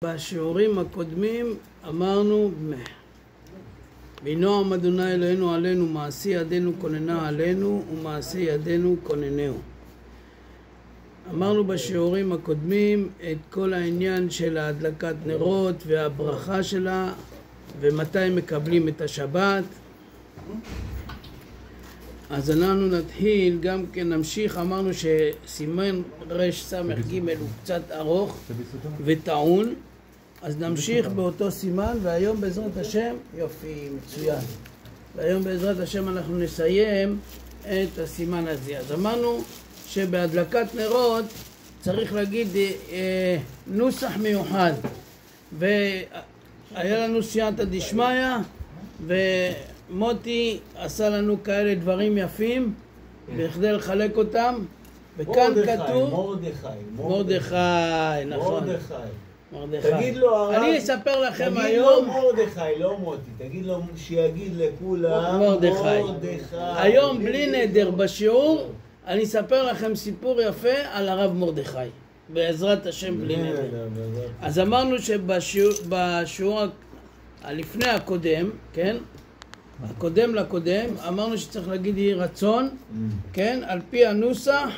בשיעורים הקודמים אמרנו בנועם אדוני אלוהינו עלינו מעשי ידינו כוננה עלינו ומעשי ידינו כוננהו. אמרנו בשיעורים הקודמים את כל העניין של ההדלקת נרות והברכה שלה ומתי מקבלים את השבת. אז אנחנו נתחיל, גם כן נמשיך. אמרנו שסימן רש סמך ג' הוא קצת ארוך וטעון, אז נמשיך באותו סימן, והיום בעזרת השם, יופי, מצוין, והיום בעזרת השם אנחנו נסיים את הסימן הזה. אז אמרנו שבהדלקת נרות צריך להגיד נוסח מיוחד, והיה לנו סייעתא דשמיא, ומוטי עשה לנו כאלה דברים יפים בכדי לחלק אותם, וכאן כתוב מרדכי, נכון, מרדכי. תגיד לו הרב, אני אספר לכם תגיד היום, לו מרדכי, לא מוטי, תגיד לו שיגיד לכולם מרדכי. היום בלי נדר בשיעור אני אספר לכם סיפור יפה על הרב מרדכי, בעזרת השם, בלי נדר. אז אמרנו שבשיעור לפני הקודם, כן, הקודם לקודם, אמרנו שצריך להגיד יהי רצון, כן, על פי הנוסח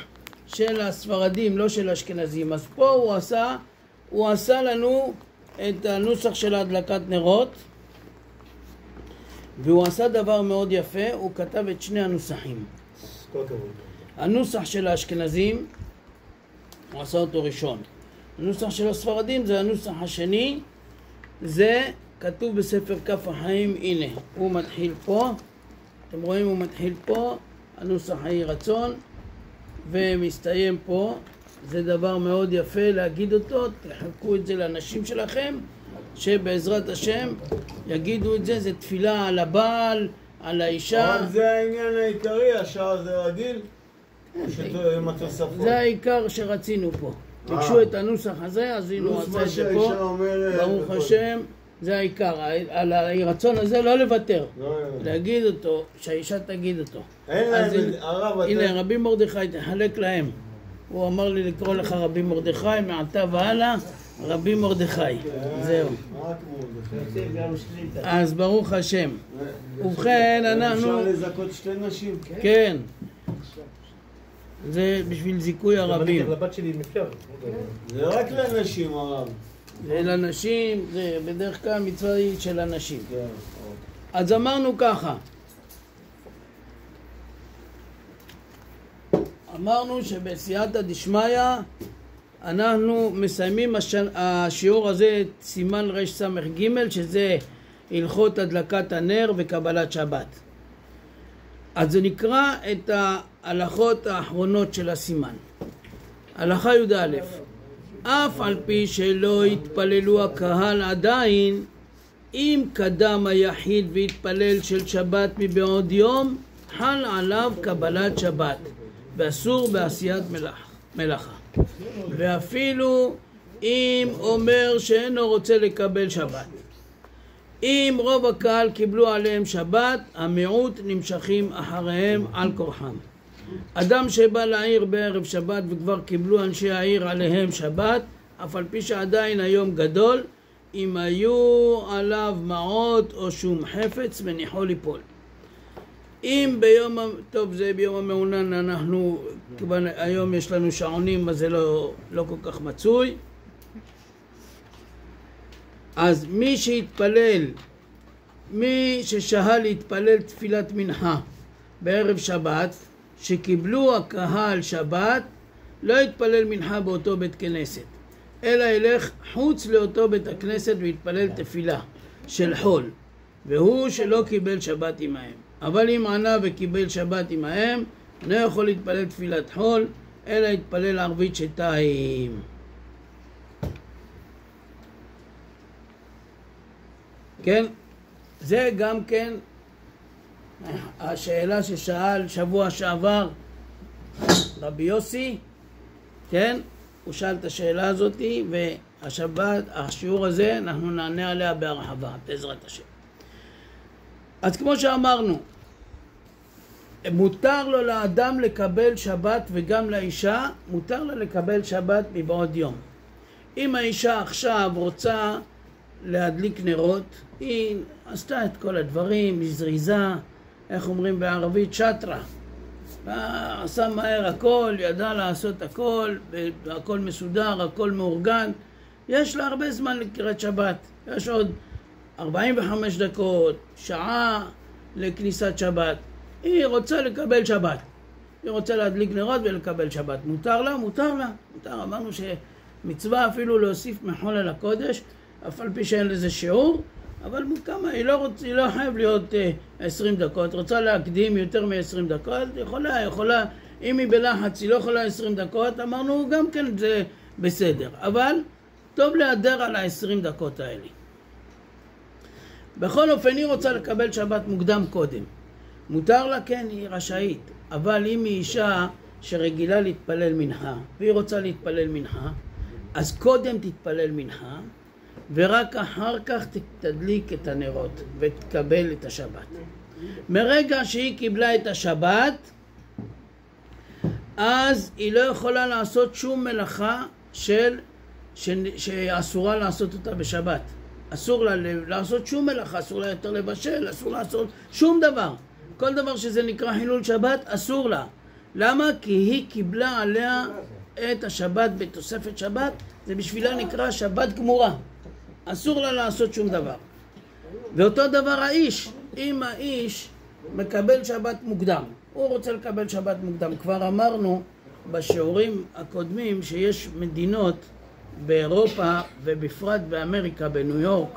של הספרדים, לא של האשכנזים. אז פה הוא עשה לנו את הנוסח של הדלקת נרות, והוא עשה דבר מאוד יפה, הוא כתב את שני הנוסחים. הנוסח של האשכנזים, הוא עשה אותו ראשון. הנוסח של הספרדים זה הנוסח השני, זה כתוב בספר כף החיים. הנה, הוא מתחיל פה, אתם רואים, הוא מתחיל פה, הנוסח יהי רצון, ומסתיים פה. זה דבר מאוד יפה להגיד אותו, תחלקו את זה לאנשים שלכם, שבעזרת השם יגידו את זה. זה תפילה על הבעל, על האישה. אבל זה העניין העיקרי, השאר זה רגיל? עם התוספות. זה העיקר שרצינו פה. ביקשו את הנוסח הזה, אז הנה הוא עשה את זה פה. ברוך השם, זה העיקר. על הרצון הזה לא לוותר. להגיד אותו, שהאישה תגיד אותו. הנה, רבי מרדכי, תחלק להם. הוא אמר לי לקרוא לך רבי מרדכי, מעתה והלאה רבי מרדכי. זהו. אז ברוך השם. ובכן אנחנו... אפשר לזכות שתי נשים? כן. זה בשביל זיכוי הרבים. לבת שלי אפשר. זה רק לנשים הרב. זה לנשים, זה בדרך כלל מצווה של הנשים. אז אמרנו ככה. אמרנו שבסייעתא דשמיא אנחנו מסיימים השיעור הזה, סימן רש סמך ג', שזה הלכות הדלקת הנר וקבלת שבת. אז זה נקרא את ההלכות האחרונות של הסימן. הלכה י"א: אף על פי שלא התפללו הקהל עדיין, אם קדם היחיד והתפלל של שבת מבעוד יום, חל עליו קבלת שבת, ואסור בעשיית מלאכה. ואפילו אם אומר שאינו רוצה לקבל שבת. אם רוב הקהל קיבלו עליהם שבת, המיעוט נמשכים אחריהם על כורחם. אדם שבא לעיר בערב שבת וכבר קיבלו אנשי העיר עליהם שבת, אף על פי שעדיין היום גדול, אם היו עליו מעות או שום חפץ, מניחו ליפול. אם ביום, טוב, זה ביום המעונן, אנחנו, היום יש לנו שעונים, אז זה לא כל כך מצוי. אז מי ששהה להתפלל תפילת מנחה בערב שבת, שקיבלו הקהל שבת, לא יתפלל מנחה באותו בית כנסת, אלא ילך חוץ לאותו בית הכנסת ויתפלל תפילה של חול, והוא שלא קיבל שבת עמהם. אבל אם ענה וקיבל שבת עמהם, לא יכול להתפלל תפילת חול, אלא יתפלל ערבית שתיים. כן? זה גם כן השאלה ששאל שבוע שעבר רבי יוסי, כן? הוא שאל את השאלה הזאת, והשבת, השיעור הזה, אנחנו נענה עליה בהרחבה, בעזרת השם. אז כמו שאמרנו, מותר לו לאדם לקבל שבת, וגם לאישה מותר לה לקבל שבת מבעוד יום. אם האישה עכשיו רוצה להדליק נרות, היא עשתה את כל הדברים, היא זריזה, איך אומרים בערבית? שטרה. עשה מהר הכל, ידע לעשות הכל, הכל מסודר, הכל מאורגן. יש לה הרבה זמן לקראת שבת. יש עוד 45 דקות, שעה לכניסת שבת. היא רוצה לקבל שבת. היא רוצה להדליק נרות ולקבל שבת. מותר לה? מותר לה. מותר. אמרנו שמצווה אפילו להוסיף מחול על הקודש, אף על פי שאין לזה שיעור, אבל כמה, היא לא חייב להיות 20 דקות, רוצה להקדים יותר מ-20 דקות, יכולה, אם היא בלחץ, היא לא יכולה 20 דקות, אמרנו גם כן זה בסדר, אבל טוב להדר על ה-20 דקות האלה. בכל אופן, היא רוצה לקבל שבת מוקדם קודם. מותר לה? כן, היא רשאית, אבל אם היא אישה שרגילה להתפלל מנחה, והיא רוצה להתפלל מנחה, אז קודם תתפלל מנחה, ורק אחר כך תדליק את הנרות ותקבל את השבת. מרגע שהיא קיבלה את השבת, אז היא לא יכולה לעשות שום מלאכה שאסורה לעשות אותה בשבת. אסור לה לעשות שום מלאכה, אסור לה יותר לבשל, אסור לעשות שום דבר. כל דבר שזה נקרא חילול שבת, אסור לה. למה? כי היא קיבלה עליה את השבת בתוספת שבת, זה בשבילה נקרא שבת גמורה. אסור לה לעשות שום דבר. ואותו דבר האיש, אם האיש מקבל שבת מוקדם, הוא רוצה לקבל שבת מוקדם. כבר אמרנו בשיעורים הקודמים שיש מדינות באירופה ובפרט באמריקה, בניו יורק,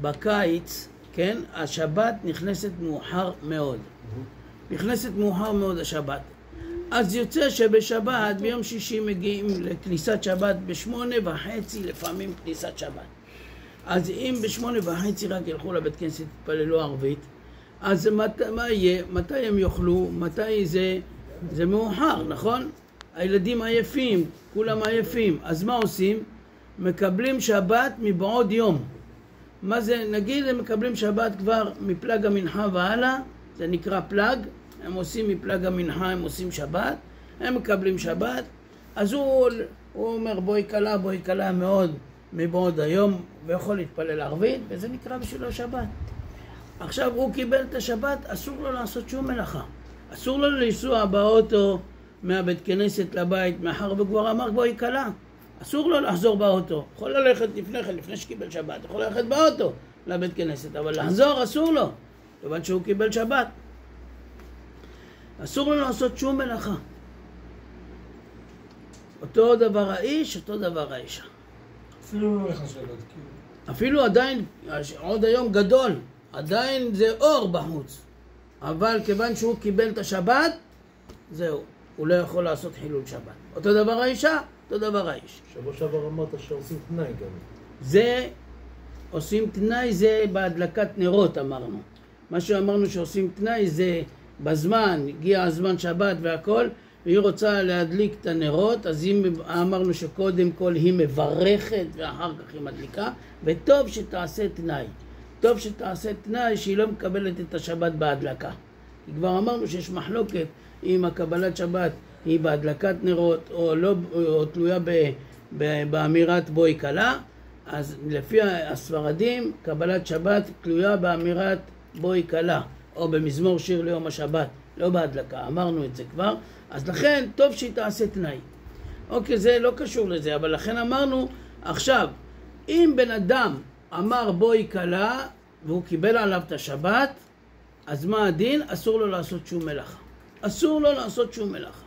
בקיץ, כן, השבת נכנסת מאוחר מאוד. נכנסת מאוחר מאוד השבת. אז יוצא שבשבת, ביום שישי מגיעים לכניסת שבת ב8:30, לפעמים כניסת שבת. אז אם ב8:30 רק ילכו לבית כנסת, יתפללו ערבית, אז מה יהיה? מתי הם יאכלו? מתי זה מאוחר, נכון? הילדים עייפים, כולם עייפים. אז מה עושים? מקבלים שבת מבעוד יום. מה זה? נגיד הם מקבלים שבת כבר מפלג המנחה והלאה, זה נקרא פלג. הם עושים מפלג המנחה, הם עושים שבת, הם מקבלים שבת. אז הוא אומר בואי קלה מאוד מבעוד היום, ויכול להתפלל ערבית, וזה נקרא בשבילו שבת. עכשיו הוא קיבל את השבת, אסור לו לעשות שום מלאכה. אסור לו לנסוע באוטו מהבית כנסת לבית, מאחר וכבר אמר בואי קלה. אסור לו לחזור באוטו. יכול ללכת לפני שקיבל שבת, יכול ללכת באוטו לבית כנסת, אבל לחזור אסור לו, כיוון שהוא קיבל שבת. אסור לו לעשות שום מלאכה. אותו דבר האיש, אותו דבר האישה. אפילו לא לך שאלות. אפילו עדיין, עוד היום גדול, עדיין זה אור בחוץ. אבל כיוון שהוא קיבל את השבת, זהו, הוא לא יכול לעשות חילול שבת. אותו דבר האישה, אותו דבר האיש. שבוע שעבר אמרת שעושים תנאי גם. זה, עושים תנאי זה בהדלקת נרות אמרנו. מה שאמרנו שעושים תנאי זה בזמן, הגיע הזמן שבת והכל, והיא רוצה להדליק את הנרות, אז אמרנו שקודם כל היא מברכת ואחר כך היא מדליקה, וטוב שתעשה תנאי. טוב שתעשה תנאי שהיא לא מקבלת את השבת בהדלקה. כי כבר אמרנו שיש מחלוקת אם הקבלת שבת היא בהדלקת נרות או לא, או תלויה באמירת בואי קלה. אז לפי הספרדים קבלת שבת תלויה באמירת בואי קלה, או במזמור שיר ליום השבת, לא בהדלקה, אמרנו את זה כבר. אז לכן טוב שהיא תעשה תנאי. אוקיי, זה לא קשור לזה, אבל לכן אמרנו עכשיו, אם בן אדם אמר בואי קלה והוא קיבל עליו את השבת, אז מה הדין? אסור לו לעשות שום מלאכה. אסור לו לעשות שום מלאכה.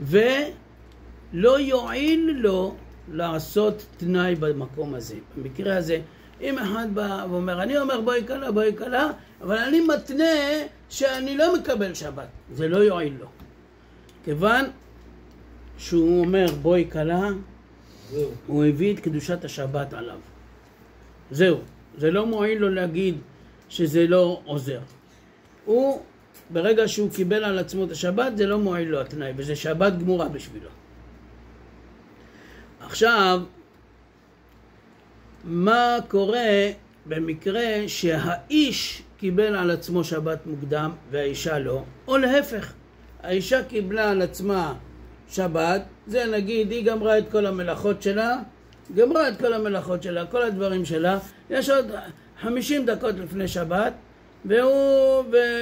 ולא יועיל לו לעשות תנאי במקום הזה. במקרה הזה, אם אחד בא ואומר, אני אומר בואי קלה, אבל אני מתנה שאני לא מקבל שבת. זה לא יועיל לו. כיוון שהוא אומר בואי קלה, הוא הביא את קדושת השבת עליו. זהו. זה לא מועיל לו להגיד שזה לא עוזר. הוא, ברגע שהוא קיבל על עצמו את השבת, זה לא מועיל לו התנאי, וזה שבת גמורה בשבילו. עכשיו, מה קורה במקרה שהאיש קיבל על עצמו שבת מוקדם והאישה לא, או להפך, האישה קיבלה על עצמה שבת, זה נגיד, היא גמרה את כל המלאכות שלה, כל הדברים שלה, יש עוד 50 דקות לפני שבת, והיא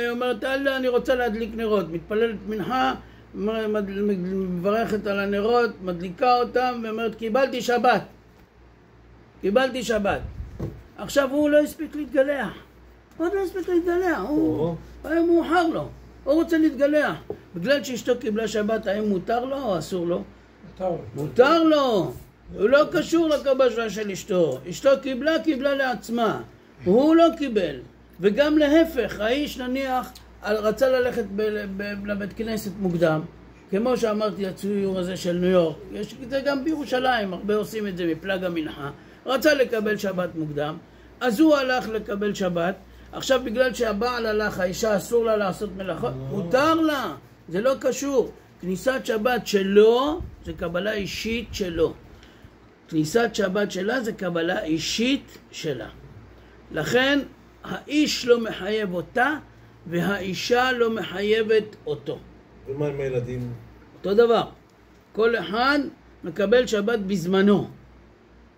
אומרת, אני רוצה להדליק נרות, מתפללת מנחה, מברכת על הנרות, מדליקה אותם, ואומרת, קיבלתי שבת. עכשיו הוא לא הספיק להתגלח. הוא היה מאוחר לו. הוא רוצה להתגלח. בגלל שאשתו קיבלה שבת, האם מותר לו או אסור לו? מותר לו. הוא לא קשור לקבלה של אשתו. אשתו קיבלה לעצמה. הוא לא קיבל. וגם להפך, האיש נניח רצה ללכת לבית כנסת מוקדם. כמו שאמרתי, הציור הזה של ניו יורק. זה גם בירושלים, הרבה עושים את זה מפלג המנחה. רצה לקבל שבת מוקדם. אז הוא הלך לקבל שבת. עכשיו בגלל שהבעל הלך, האישה אסור לה לעשות מלאכות, מותר לה, זה לא קשור. כניסת שבת שלו זה קבלה אישית שלו. כניסת שבת שלה זה קבלה אישית שלה. לכן האיש לא מחייב אותה והאישה לא מחייבת אותו. ומה עם הילדים? אותו דבר. כל אחד מקבל שבת בזמנו.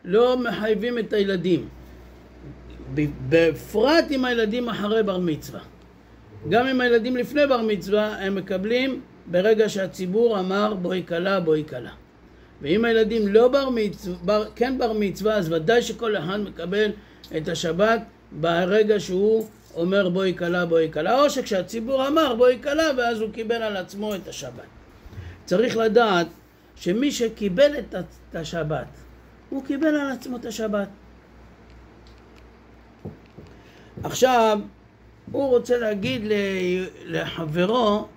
לא מחייבים את הילדים. בפרט עם הילדים אחרי בר מצווה. גם עם הילדים לפני בר מצווה הם מקבלים ברגע שהציבור אמר בואי כלה. ואם הילדים לא כן בר מצווה, אז ודאי שכל אחד מקבל את השבת ברגע שהוא אומר בואי כלה, או שכשהציבור אמר בואי כלה ואז הוא קיבל על עצמו את השבת. צריך לדעת שמי שקיבל את השבת, הוא קיבל על עצמו את השבת. עכשיו, הוא רוצה להגיד לחברו,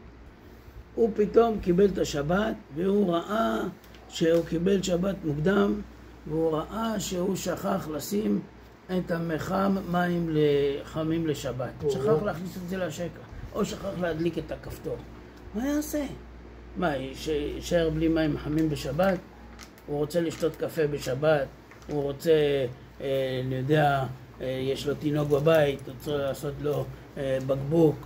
הוא פתאום קיבל את השבת, והוא ראה שהוא קיבל שבת מוקדם, והוא ראה שהוא שכח לשים את המחם מים חמים לשבת. שכח להכניס את זה לשקע, או שכח להדליק את הכפתור. מה יעשה? מה, יישאר בלי מים חמים בשבת? הוא רוצה לשתות קפה בשבת, הוא רוצה, אני יודע, יש לו תינוק בבית, הוא צריך לעשות לו בקבוק,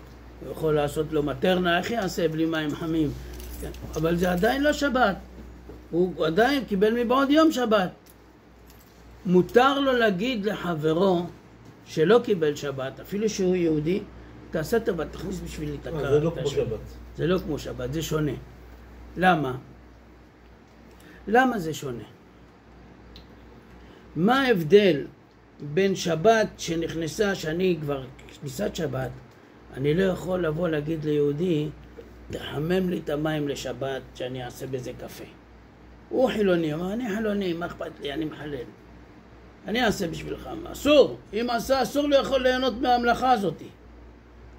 הוא יכול לעשות לו מטרנה, איך יעשה בלי מים חמים? אבל זה עדיין לא שבת, הוא עדיין קיבל מבעוד יום שבת. מותר לו להגיד לחברו שלא קיבל שבת, אפילו שהוא יהודי, תעשה טובה, תכניס בשבילי את הקראת. זה לא כמו שבת. זה לא כמו שבת, זה שונה. למה? למה זה שונה? מה ההבדל בין שבת שנכנסה, שאני כבר כניסת שבת, אני לא יכול לבוא להגיד ליהודי, תחמם לי את המים לשבת שאני אעשה בזה קפה. הוא חילוני, אמר, אני חילוני, מה אכפת לי, אני מחלל. אני אעשה בשבילך, אסור. אם עשה, אסור לי יכול ליהנות מהמלאכה הזאת.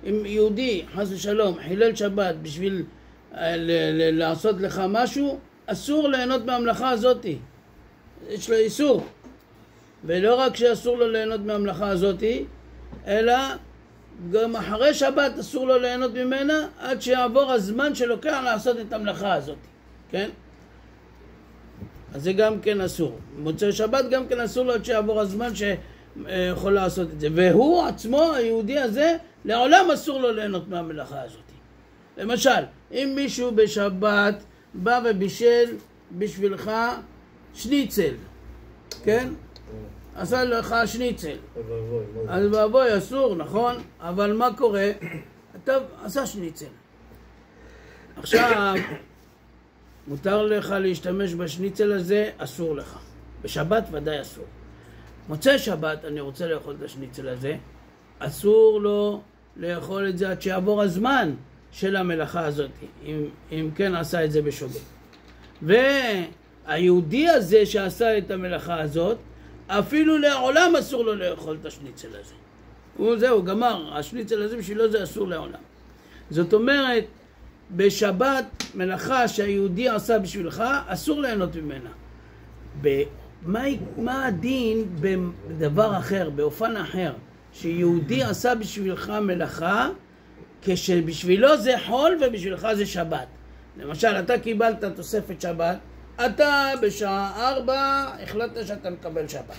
אם יהודי, חס ושלום, חילל שבת בשביל לעשות לך משהו, אסור ליהנות מהמלאכה הזאת. יש לו איסור. ולא רק שאסור לו ליהנות מהמלאכה הזאת, אלא גם אחרי שבת אסור לו ליהנות ממנה עד שיעבור הזמן שלוקח לעשות את המלאכה הזאת. כן? אז זה גם כן אסור. מוצאי שבת גם כן אסור לו עד שיעבור הזמן שיכול לעשות את זה. והוא עצמו, היהודי הזה, לעולם אסור לו ליהנות מהמלאכה הזאת. למשל, אם מישהו בשבת בא ובישל בשבילך שניצל, כן? עשה לך שניצל. אז ואבוי אסור, נכון? אבל מה קורה? טוב, עשה שניצל. עכשיו, מותר לך להשתמש בשניצל הזה, אסור לך. בשבת ודאי אסור. מוצאי שבת, אני רוצה לאכול את השניצל הזה, אסור לו לאכול את זה עד שיעבור הזמן של המלאכה הזאת, אם כן עשה את זה בשוגג. והיהודי הזה שעשה את המלאכה הזאת, אפילו לעולם אסור לו לאכול את השניצל הזה. זהו, גמר, השניצל הזה בשבילו זה אסור לעולם. זאת אומרת, בשבת מלאכה שהיהודי עשה בשבילך, אסור ליהנות ממנה. מה הדין בדבר אחר, באופן אחר, שיהודי עשה בשבילך מלאכה, כשבשבילו זה חול ובשבילך זה שבת. למשל, אתה קיבלת תוספת שבת, אתה בשעה 4 החלטת שאתה מקבל שבת.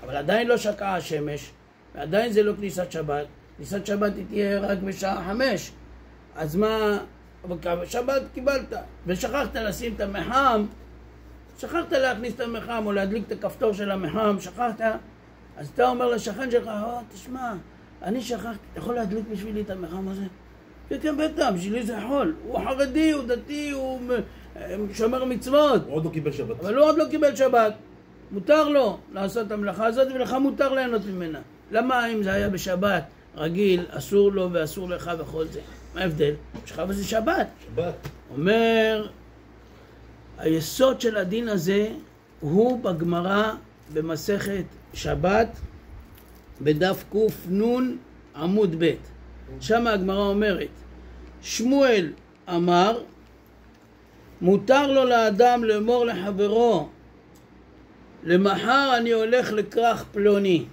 אבל עדיין לא שקעה השמש, ועדיין זה לא כניסת שבת. כניסת שבת היא תהיה רק בשעה 5. אז מה, אבל שבת קיבלת, ושכחת לשים את המחם, שכחת להכניס את המחם או להדליק את הכפתור של המחם, שכחת, אז אתה אומר לשכן שלך, תשמע, אני שכחתי, אתה יכול להדליק בשבילי את המחם הזה? כן, בטח, בשבילי זה יכול. הוא חרדי, הוא דתי, הוא שומר מצוות. הוא עוד לא קיבל שבת. אבל הוא עוד לא קיבל שבת. מותר לו לעשות את המלאכה הזאת, ולך מותר ליהנות ממנה. למה אם זה היה בשבת רגיל, אסור לו ואסור לך וכל זה? מה ההבדל? שכב זה שבת. שבת. אומר, היסוד של הדין הזה הוא בגמרא במסכת שבת, בדף קנ עמוד ב'. שם הגמרא אומרת, שמואל אמר, מותר לו לאדם לאמור לחברו, למחר אני הולך לכרך פלוני.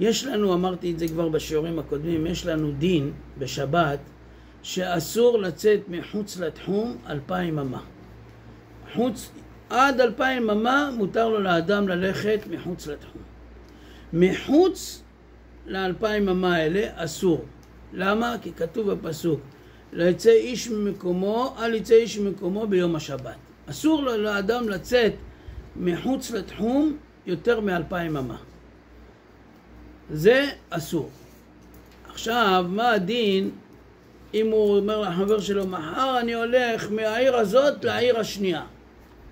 יש לנו, אמרתי את זה כבר בשיעורים הקודמים, יש לנו דין בשבת שאסור לצאת מחוץ לתחום 2000 אמה. עד 2000 אמה מותר לו לאדם ללכת מחוץ לתחום. מחוץ ל2000 אמה האלה אסור. למה? כי כתוב בפסוק, ליצא איש ממקומו, אל יצא איש ממקומו ביום השבת. אסור לו לאדם לצאת מחוץ לתחום יותר מ2000 אמה. זה אסור. עכשיו, מה הדין אם הוא אומר לחבר שלו, מחר אני הולך מהעיר הזאת לעיר השנייה?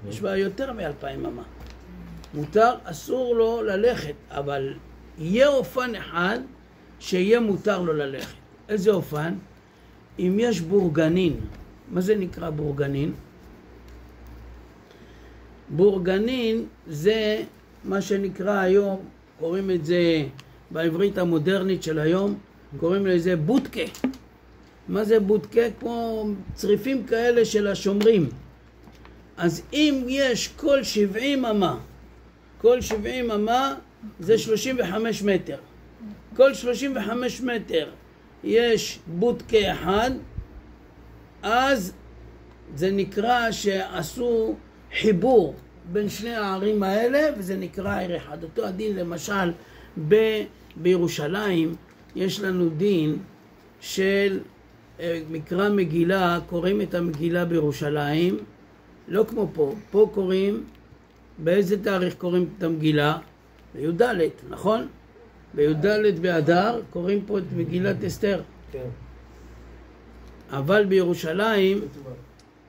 יש בה יותר מ2000 אמה. מותר, אסור לו ללכת, אבל יהיה אופן אחד שיהיה מותר לו ללכת. איזה אופן? אם יש בורגנין. מה זה נקרא בורגנין? בורגנין זה מה שנקרא היום, קוראים את זה בעברית המודרנית של היום, קוראים לזה בוטקה. מה זה בוטקה? כמו צריפים כאלה של השומרים. אז אם יש כל 70 אמה, כל 70 אמה זה 35 מטר. כל 35 מטר יש בוטקה אחד, אז זה נקרא שעשו חיבור בין שני הערים האלה, וזה נקרא עיר אחד. אותו הדין למשל בירושלים יש לנו דין של מקרא מגילה, קוראים את המגילה בירושלים, לא כמו פה. פה קוראים, באיזה תאריך קוראים את המגילה? בי"ד, נכון? בי"ד באדר קוראים פה את מגילת אסתר. כן. אבל בירושלים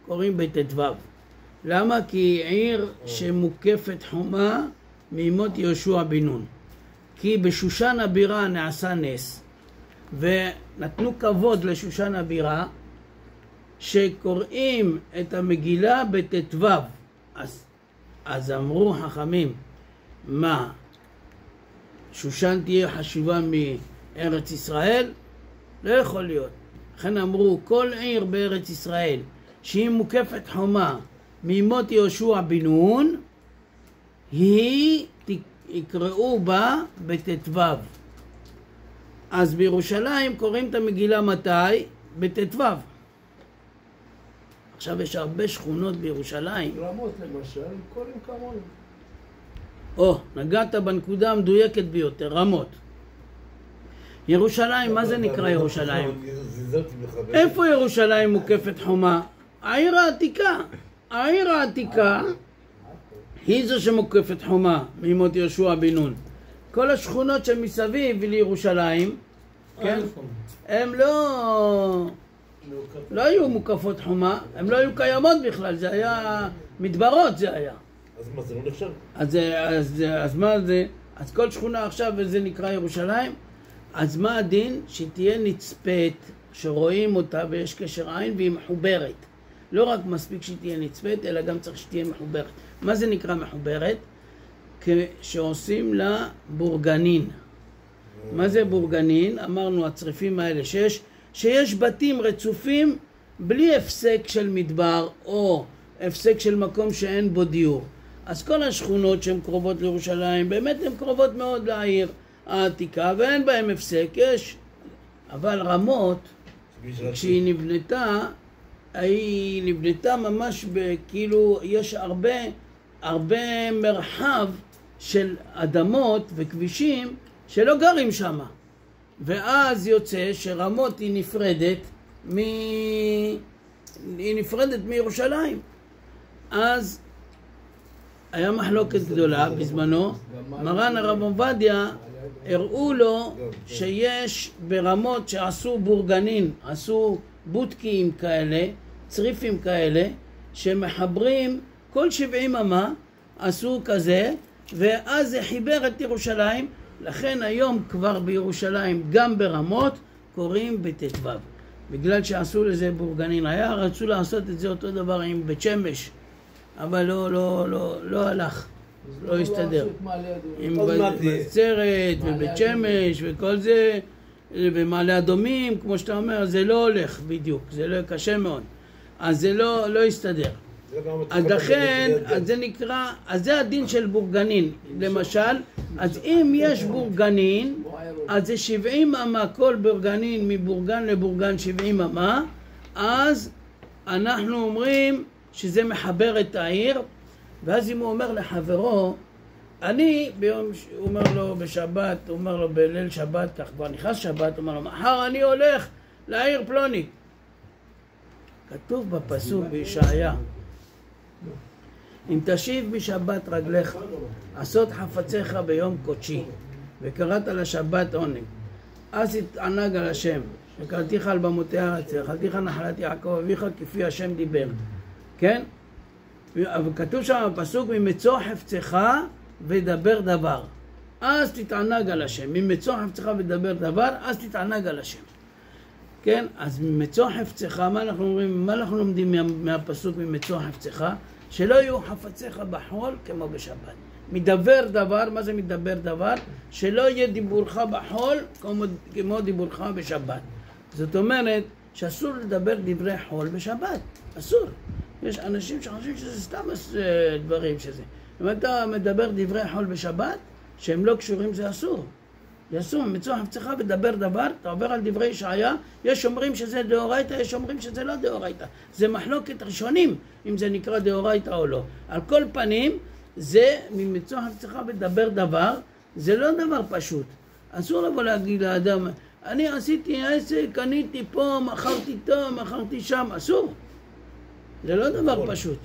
קוראים בט"ו. למה? כי עיר שמוקפת חומה מימות יהושע בן נון. כי בשושן הבירה נעשה נס, ונתנו כבוד לשושן הבירה, שקוראים את המגילה בט"ו. אז אמרו חכמים, מה? שושן תהיה חשובה מארץ ישראל? לא יכול להיות. לכן אמרו, כל עיר בארץ ישראל שהיא מוקפת חומה מימות יהושע בן נון, היא יקראו בה בט"ו. אז בירושלים קוראים את המגילה מתי? בט"ו. עכשיו יש הרבה שכונות בירושלים. רמות למשל, קוראים כמונו. נגעת בנקודה המדויקת ביותר, רמות. ירושלים, מה זה נקרא ירושלים? איפה ירושלים מוקפת חומה? העיר העתיקה. העיר העתיקה היא זו שמוקפת חומה מימות יהושע בן נון. כל השכונות שמסביב לירושלים, כן? הם לא היו מוקפות חומה, הם לא היו קיימות בכלל, זה היה מדברות, זה היה. אז מה, זה לא נחשב? אז מה זה? אז כל שכונה עכשיו, וזה נקרא ירושלים, אז מה הדין? שתהיה נצפית, שרואים אותה ויש קשר עין והיא מחוברת. לא רק מספיק שתהיה נצפית, אלא גם צריך שתהיה מחוברת. מה זה נקרא מחוברת? כשעושים לה בורגנין. מה זה בורגנין? אמרנו הצריפים האלה שיש בתים רצופים בלי הפסק של מדבר או הפסק של מקום שאין בו דיור. אז כל השכונות שהן קרובות לירושלים באמת הן קרובות מאוד לעיר העתיקה ואין בהן הפסק, יש. אבל רמות, כשהיא נבנתה, היא נבנתה ממש כאילו יש הרבה מרחב של אדמות וכבישים שלא גרים שם. ואז יוצא שרמות היא נפרדת היא נפרדת מירושלים. אז היה מחלוקת גדולה בזמנו, מרן הרב עובדיה הראו לו שיש ברמות שעשו בורגנין, עשו בוטקים כאלה, צריפים כאלה, שמחברים כל 70 אמה, עשו כזה, ואז זה חיבר את ירושלים. לכן היום כבר בירושלים, גם ברמות, קוראים בט"ו. בגלל שעשו לזה בורגנין. רצו לעשות את זה אותו דבר עם בית שמש, אבל לא הלך, לא הסתדר. עם בצרת ובית שמש וכל זה, ומעלה אדומים, כמו שאתה אומר, זה לא הולך בדיוק, זה לא קשה מאוד. אז זה לא הסתדר. אז לכן, אז זה נקרא, אז זה הדין של בורגנין. למשל, אז אם יש בורגנין, אז זה 70 אמה, כל בורגנין מבורגן לבורגן 70 אמה, אז אנחנו אומרים שזה מחבר את העיר. ואז אם הוא אומר לחברו, אני ביום, הוא אומר לו בשבת, הוא אומר לו בליל שבת, כך כבר נכנס שבת, הוא אומר לו, מחר אני הולך לעיר פלונית. כתוב בפסוק בישעיה, אם תשיב בשבת רגליך, עשות חפציך ביום קודשי, וקראת לשבת עונג, אז תתענג על השם, וקראתיך על במותי הארץ, ואכלתיך נחלת יעקב אביך כפי השם דיבר. כן? אבל כתוב שם בפסוק, ממצוא חפצך ודבר דבר, אז תתענג על השם. ממצוא חפצך ודבר דבר, אז תתענג על השם. כן? אז ממצוא חפצך, מה אנחנו אומרים? מה אנחנו לומדים מהפסוק ממצוא חפצך? שלא יהיו חפציך בחול כמו בשבת. מדבר דבר, מה זה מדבר דבר? שלא יהיה דיבורך בחול כמו דיבורך בשבת. זאת אומרת שאסור לדבר דברי חול בשבת. אסור. יש אנשים שחושבים שזה סתם דברים שזה. אם אתה מדבר דברי חול בשבת, שהם לא קשורים, זה אסור. זה אסור, מצוא חפצך ודבר דבר, אתה עובר על דברי ישעיה, יש אומרים שזה דאורייתא, יש אומרים שזה לא דאורייתא. זה מחלוקת ראשונים, אם זה נקרא דאורייתא או לא. על כל פנים, זה ממצוא חפצך ודבר דבר, זה לא דבר פשוט. אסור לבוא להגיד לאדם, אני עשיתי עסק, קניתי פה, מכרתי פה, מכרתי שם, אסור. זה לא דבר פשוט.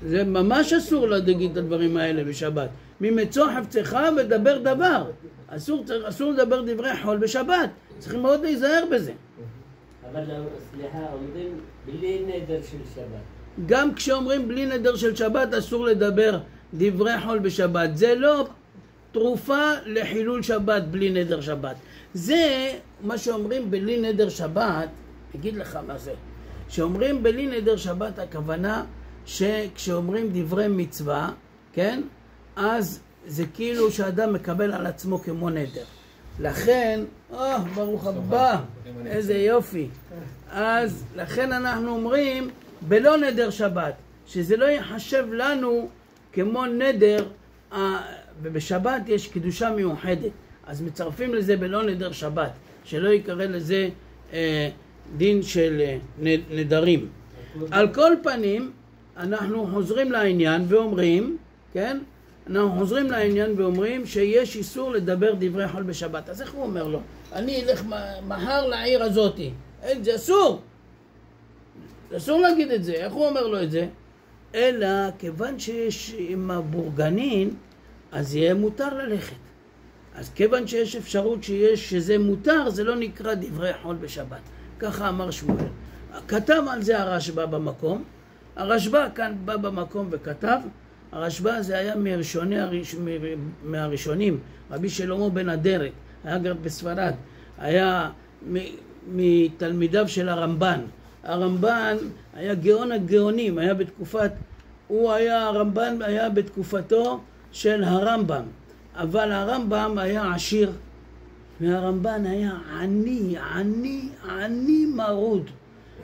זה ממש אסור להגיד את הדברים האלה בשבת. ממצוא חפצך ודבר דבר. אסור לדבר דברי חול בשבת. צריכים מאוד להיזהר בזה. אבל סליחה, אומרים בלי נדר של שבת. גם כשאומרים בלי נדר של שבת אסור לדבר דברי חול בשבת. זה לא תרופה לחילול שבת בלי נדר שבת. זה מה שאומרים בלי נדר שבת, אגיד לך מה זה. כשאומרים בלי נדר שבת, הכוונה שכשאומרים דברי מצווה, כן? אז זה כאילו שאדם מקבל על עצמו כמו נדר. לכן, ברוך הבא, איזה יופי. אז לכן אנחנו אומרים בלא נדר שבת, שזה לא יחשב לנו כמו נדר, ובשבת יש קדושה מיוחדת. אז מצרפים לזה בלא נדר שבת, שלא יקרא לזה דין של נדרים. על כל פנים, אנחנו חוזרים לעניין ואומרים, כן? אנחנו חוזרים לעניין ואומרים שיש איסור לדבר דברי חול בשבת. אז איך הוא אומר לו? אני אלך מחר לעיר הזאת. זה אסור. אסור להגיד את זה. איך הוא אומר לו את זה? אלא כיוון שיש עם הבורגנין, אז יהיה מותר ללכת. אז כיוון שיש אפשרות שזה מותר, זה לא נקרא דברי חול בשבת. ככה אמר שמואל. כתב על זה הרשב"א במקום. הרשב"א כאן בא במקום וכתב. הרשב"א זה היה מהראשונים. רבי שלמה בן אדרת, היה גר בספרד. היה מתלמידיו של הרמב"ן. הרמב"ן היה גאון הגאונים, היה בתקופת, הרמב"ן היה בתקופתו של הרמב"ם. אבל הרמב"ם היה עשיר, והרמב"ן היה עני מרוד.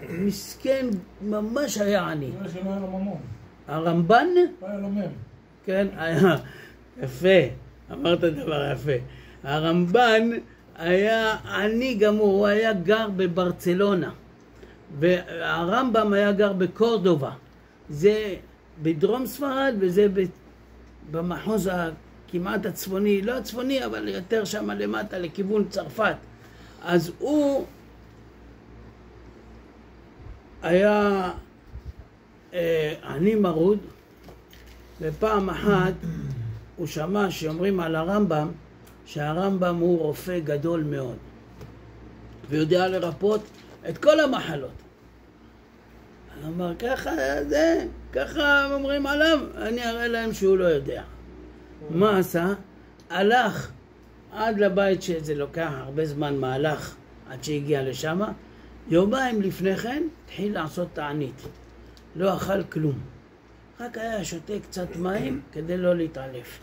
מסכן, ממש היה עני. הרמב"ן? היה לומם. כן, היה יפה, אמרת דבר יפה. הרמב"ן היה עני גמור, הוא היה גר בברצלונה, והרמב"ם היה גר בקורדובה. זה בדרום ספרד וזה במחוז כמעט הצפוני, לא הצפוני אבל יותר שם למטה לכיוון צרפת. אז הוא היה עני מרוד, ופעם אחת הוא שמע שאומרים על הרמב"ם שהרמב"ם הוא רופא גדול מאוד ויודע לרפות את כל המחלות. הוא אמר ככה אומרים עליו, אני אראה להם שהוא לא יודע. מה עשה? הלך עד לבית, שזה לוקח הרבה זמן מהלך עד שהגיע לשם. יומיים לפני כן התחיל לעשות תענית, לא אכל כלום, רק היה שותה קצת מים כדי לא להתעלף.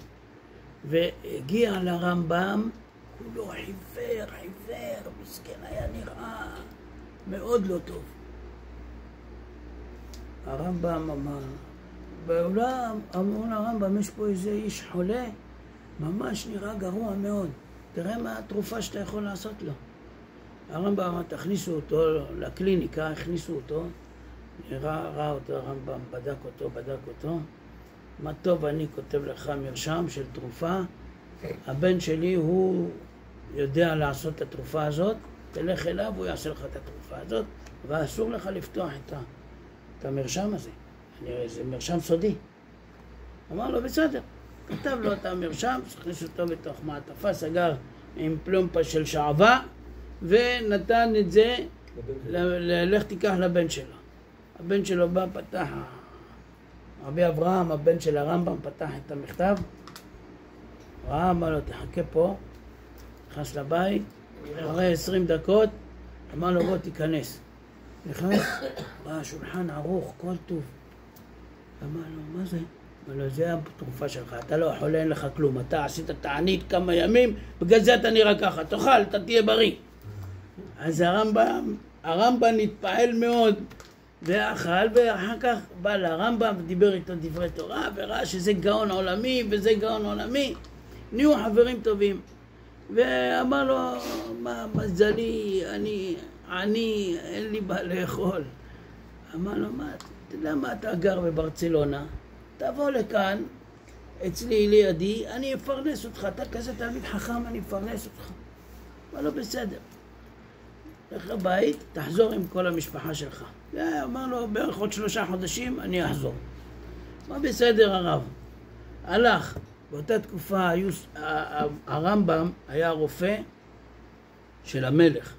והגיע לרמב"ם, כולו חיוור, מסכן, היה נראה מאוד לא טוב. הרמב"ם אמר, בעולם אמרו לרמב"ם, יש פה איזה איש חולה, ממש נראה גרוע מאוד, תראה מה התרופה שאתה יכול לעשות לו. הרמב"ם אמר, תכניסו אותו לקליניקה, הכניסו אותו, ראה אותו הרמב"ם, בדק אותו, מה טוב, אני כותב לך מרשם של תרופה, הבן שלי הוא יודע לעשות את התרופה הזאת, תלך אליו, הוא יעשה לך את התרופה הזאת, ואסור לך לפתוח את המרשם הזה, זה מרשם סודי. אמר לו, בסדר, כתב לו את המרשם, הכניס אותו בתוך מעטפה, סגר עם פלומפה של שעווה, ונתן את זה, לך תיקח לבן שלו. הבן שלו בא, פתח, רבי אברהם, הבן של הרמב"ם, פתח את המכתב, ראה, אמר לו, תחכה פה, נכנס לבית, אחרי 20 דקות, אמר לו, בוא תיכנס. נכנס, ראה שולחן ערוך, כל טוב. אמר לו, מה זה? אמר לו, זה התרופה שלך, אתה לא חולה, אין לך כלום, אתה עשית תענית כמה ימים, בגלל זה אתה נראה ככה, תאכל, אתה תהיה בריא. אז הרמב"ם נתפעל מאוד, ואכל, ואחר כך בא לרמב"ם ודיבר איתו דברי תורה, וראה שזה גאון עולמי, וזה גאון עולמי, נהיו חברים טובים. ואמר לו, מה מזלי, אני, אין לי מה לאכול. אמר לו, אתה יודע מה, אתה גר בברצלונה, תבוא לכאן, אצלי לידי, אני אפרנס אותך, אתה כזה תלמיד חכם, אני אפרנס אותך. אמר לו, בסדר. לך לבית, תחזור עם כל המשפחה שלך. אמר לו, בערך עוד 3 חודשים אני אחזור. מה בסדר הרב? הלך. באותה תקופה הרמב"ם היה רופא של המלך.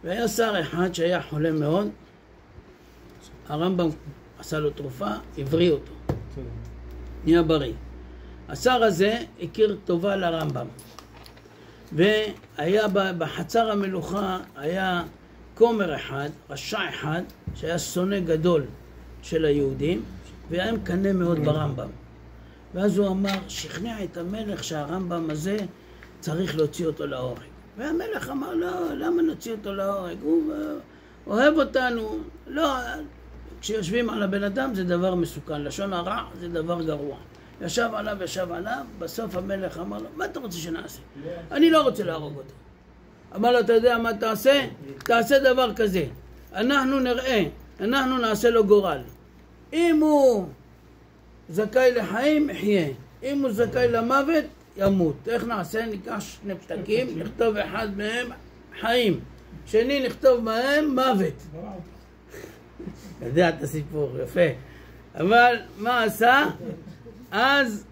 והיה שר אחד שהיה חולה מאוד. הרמב"ם עשה לו תרופה, הבריא אותו. נהיה בריא. השר הזה הכיר טובה לרמב"ם. והיה בחצר המלוכה, היה כומר אחד, רשע אחד, שהיה שונא גדול של היהודים, והיה מקנא מאוד ברמב"ם. ואז הוא אמר, שכנע את המלך שהרמב"ם הזה צריך להוציא אותו להורג. והמלך אמר, לא, למה נוציא אותו להורג? הוא אוהב אותנו. לא, כשיושבים על הבן אדם זה דבר מסוכן, לשון הרע זה דבר גרוע. ישב עליו, בסוף המלך אמר לו, מה אתה רוצה שנעשה? אני לא רוצה להרוג אותו. אמר לו, אתה יודע מה תעשה? תעשה דבר כזה. אנחנו נראה, אנחנו נעשה לו גורל. אם הוא זכאי לחיים, יחיה. אם הוא זכאי למוות, ימות. איך נעשה? ניקח 2 פתקים, נכתוב אחד מהם חיים. שני נכתוב מהם מוות. יודע את הסיפור, יפה. אבל מה עשה? אז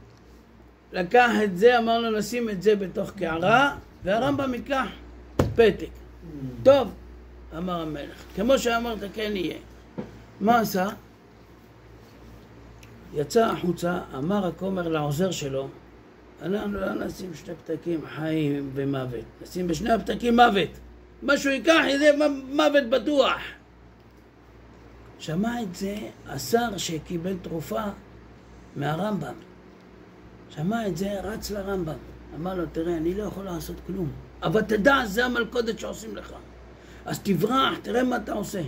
לקח את זה, אמר לו נשים את זה בתוך קערה, והרמב"ם ייקח פתק. טוב, אמר המלך, כמו שאמרת כן יהיה. מה עשה? יצא החוצה, אמר הכומר לעוזר שלו, אנחנו לא נשים 2 פתקים חיים ומוות, נשים ב2 הפתקים מוות. משהו ייקח, זה מוות בטוח. שמע את זה השר שקיבל תרופה מהרמב"ם. שמע את זה, רץ לרמב"ם. אמר לו, תראה, אני לא יכול לעשות כלום. אבל תדע, זה המלכודת שעושים לך. אז תברח, תראה מה אתה עושה.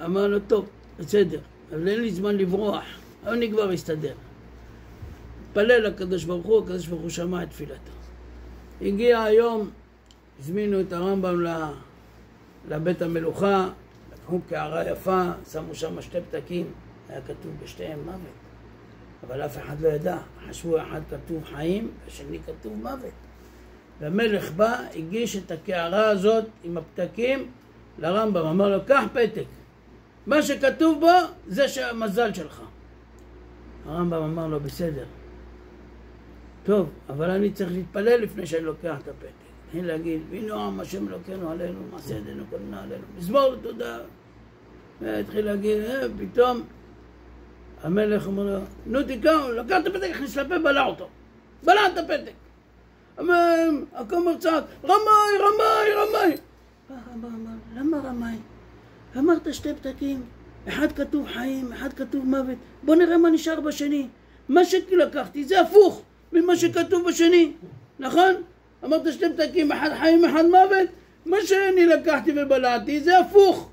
אמר לו, טוב, בסדר, אבל אין לי זמן לברוח. אבל אני כבר אסתדר. פלל לקדוש ברוך הוא, הקדוש ברוך הוא שמע את תפילתו. הגיע היום, הזמינו את הרמב"ם לבית המלוכה, לקחו קערה יפה, שמו שם 2 פתקים, היה כתוב בשתיהם מוות. אבל אף אחד לא ידע, חשבו אחד כתוב חיים, השני כתוב מוות. והמלך בא, הגיש את הקערה הזאת עם הפתקים לרמב"ם, אמר לו, קח פתק. מה שכתוב בו זה שהמזל שלך. הרמב"ם אמר לו, בסדר. טוב, אבל אני צריך להתפלל לפני שאני לוקח את הפתק. התחיל להגיד, וינועם השם אלוקינו עלינו, מעשה ידינו כוננה עלינו, מזמור תודה. התחיל להגיד, פתאום המלך אומר לו, נו תיקח, לקח את הפתק, הכניס לפה, בלע אותו. בלע את הפתק. הכומר צעק, רמאי, רמאי, רמאי. הרמב"ם אמר, למה רמאי? אמרת שתי פתקים, אחד כתוב חיים, אחד כתוב מוות. בוא נראה מה נשאר בשני. מה שלקחתי זה הפוך ממה שכתוב בשני, נכון? אמרת שתי פתקים, אחד חיים, אחד מוות. מה שאני לקחתי ובלעתי זה הפוך.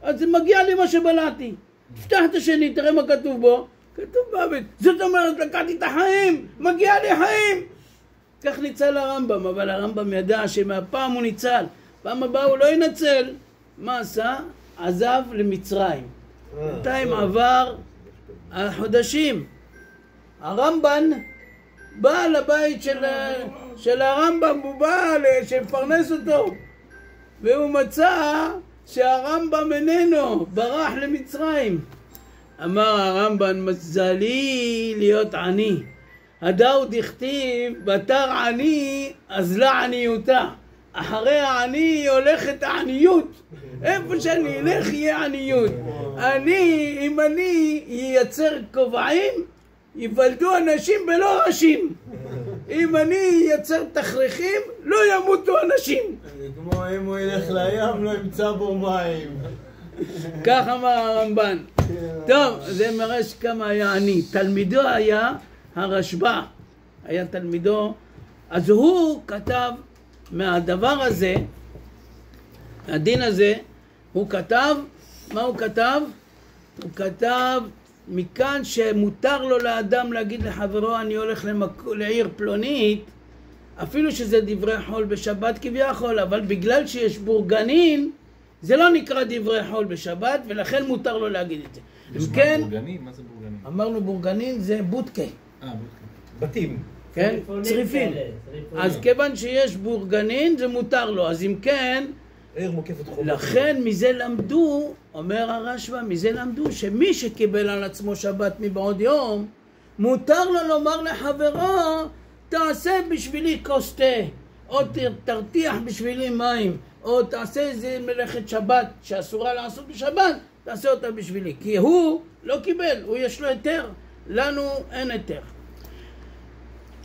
אז זה מגיע לי מה שבלעתי. תפתח את השני, תראה מה כתוב בו. כתוב מוות. זאת אומרת, לקחתי את החיים, מגיע לי חיים. כך ניצל הרמב"ם, אבל הרמב"ם ידע שמהפעם הוא ניצל. פעם הבאה הוא לא ינצל. מה עשה? עזב למצרים. בינתיים עבר החודשים. הרמב"ן בא לבית של הרמב"ם, הוא בא לפרנס אותו, והוא מצא שהרמב"ם איננו, ברח למצרים. אמר הרמב"ן, מזלי להיות עני. הדאו דכתיב, בתר עני, אז לה עניותה. אחרי העני הולכת העניות. איפה שאני אלך יהיה עניות. אם אני ייצר כובעים, יוולדו אנשים בלא ראשים. אם אני ייצר תכריכים, לא ימותו אנשים. כמו אם הוא ילך לים, לא ימצא בו מים. כך אמר הרמב"ן. טוב, זה מראה כמה היה עני. תלמידו היה הרשב"א. היה תלמידו. אז הוא כתב מהדבר הזה, הדין הזה, הוא כתב, מה הוא כתב? הוא כתב מכאן שמותר לו לאדם להגיד לחברו, אני הולך לעיר פלונית, אפילו שזה דברי חול בשבת כביכול, אבל בגלל שיש בורגנין, זה לא נקרא דברי חול בשבת, ולכן מותר לו להגיד את זה. יש כן, בורגנין? מה זה בורגנין? אמרנו בורגנין זה בודקה. בודקה. בתים. כן? צריפין. אז כיוון שיש בורגנין זה מותר לו, אז אם כן, עיר מוקפת חובות. לכן מזה למדו, אומר הרשב"א, מזה למדו שמי שקיבל על עצמו שבת מבעוד יום, מותר לו לומר לחברו, תעשה בשבילי כוס תה, או תרתיח בשבילי מים, או תעשה איזה מלאכת שבת שאסורה לעשות בשבת, תעשה אותה בשבילי. כי הוא לא קיבל, הוא יש לו היתר, לנו אין היתר.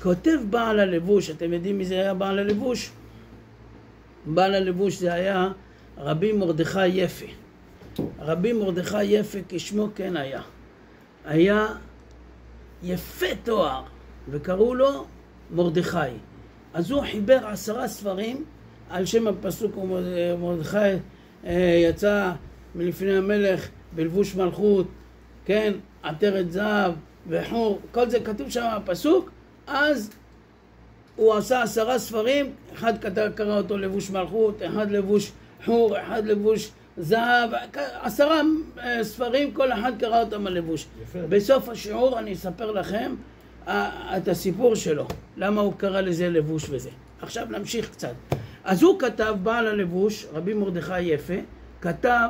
כותב בעל הלבוש, אתם יודעים מי זה היה בעל הלבוש? בעל הלבוש זה היה רבי מרדכי יפה. רבי מרדכי יפה כשמו כן היה. היה יפה תואר, וקראו לו מרדכי. אז הוא חיבר 10 ספרים על שם הפסוק, מרדכי יצא מלפני המלך בלבוש מלכות, כן, עטרת זהב וחור, כל זה כתוב שם הפסוק. אז הוא עשה 10 ספרים, אחד קרא אותו לבוש מלכות, אחד לבוש חור, אחד לבוש זהב, 10 ספרים, כל אחד קרא אותם על לבוש. בסוף השיעור אני אספר לכם את הסיפור שלו, למה הוא קרא לזה לבוש וזה. עכשיו נמשיך קצת. אז הוא כתב, בעל הלבוש, רבי מרדכי יפה, כתב,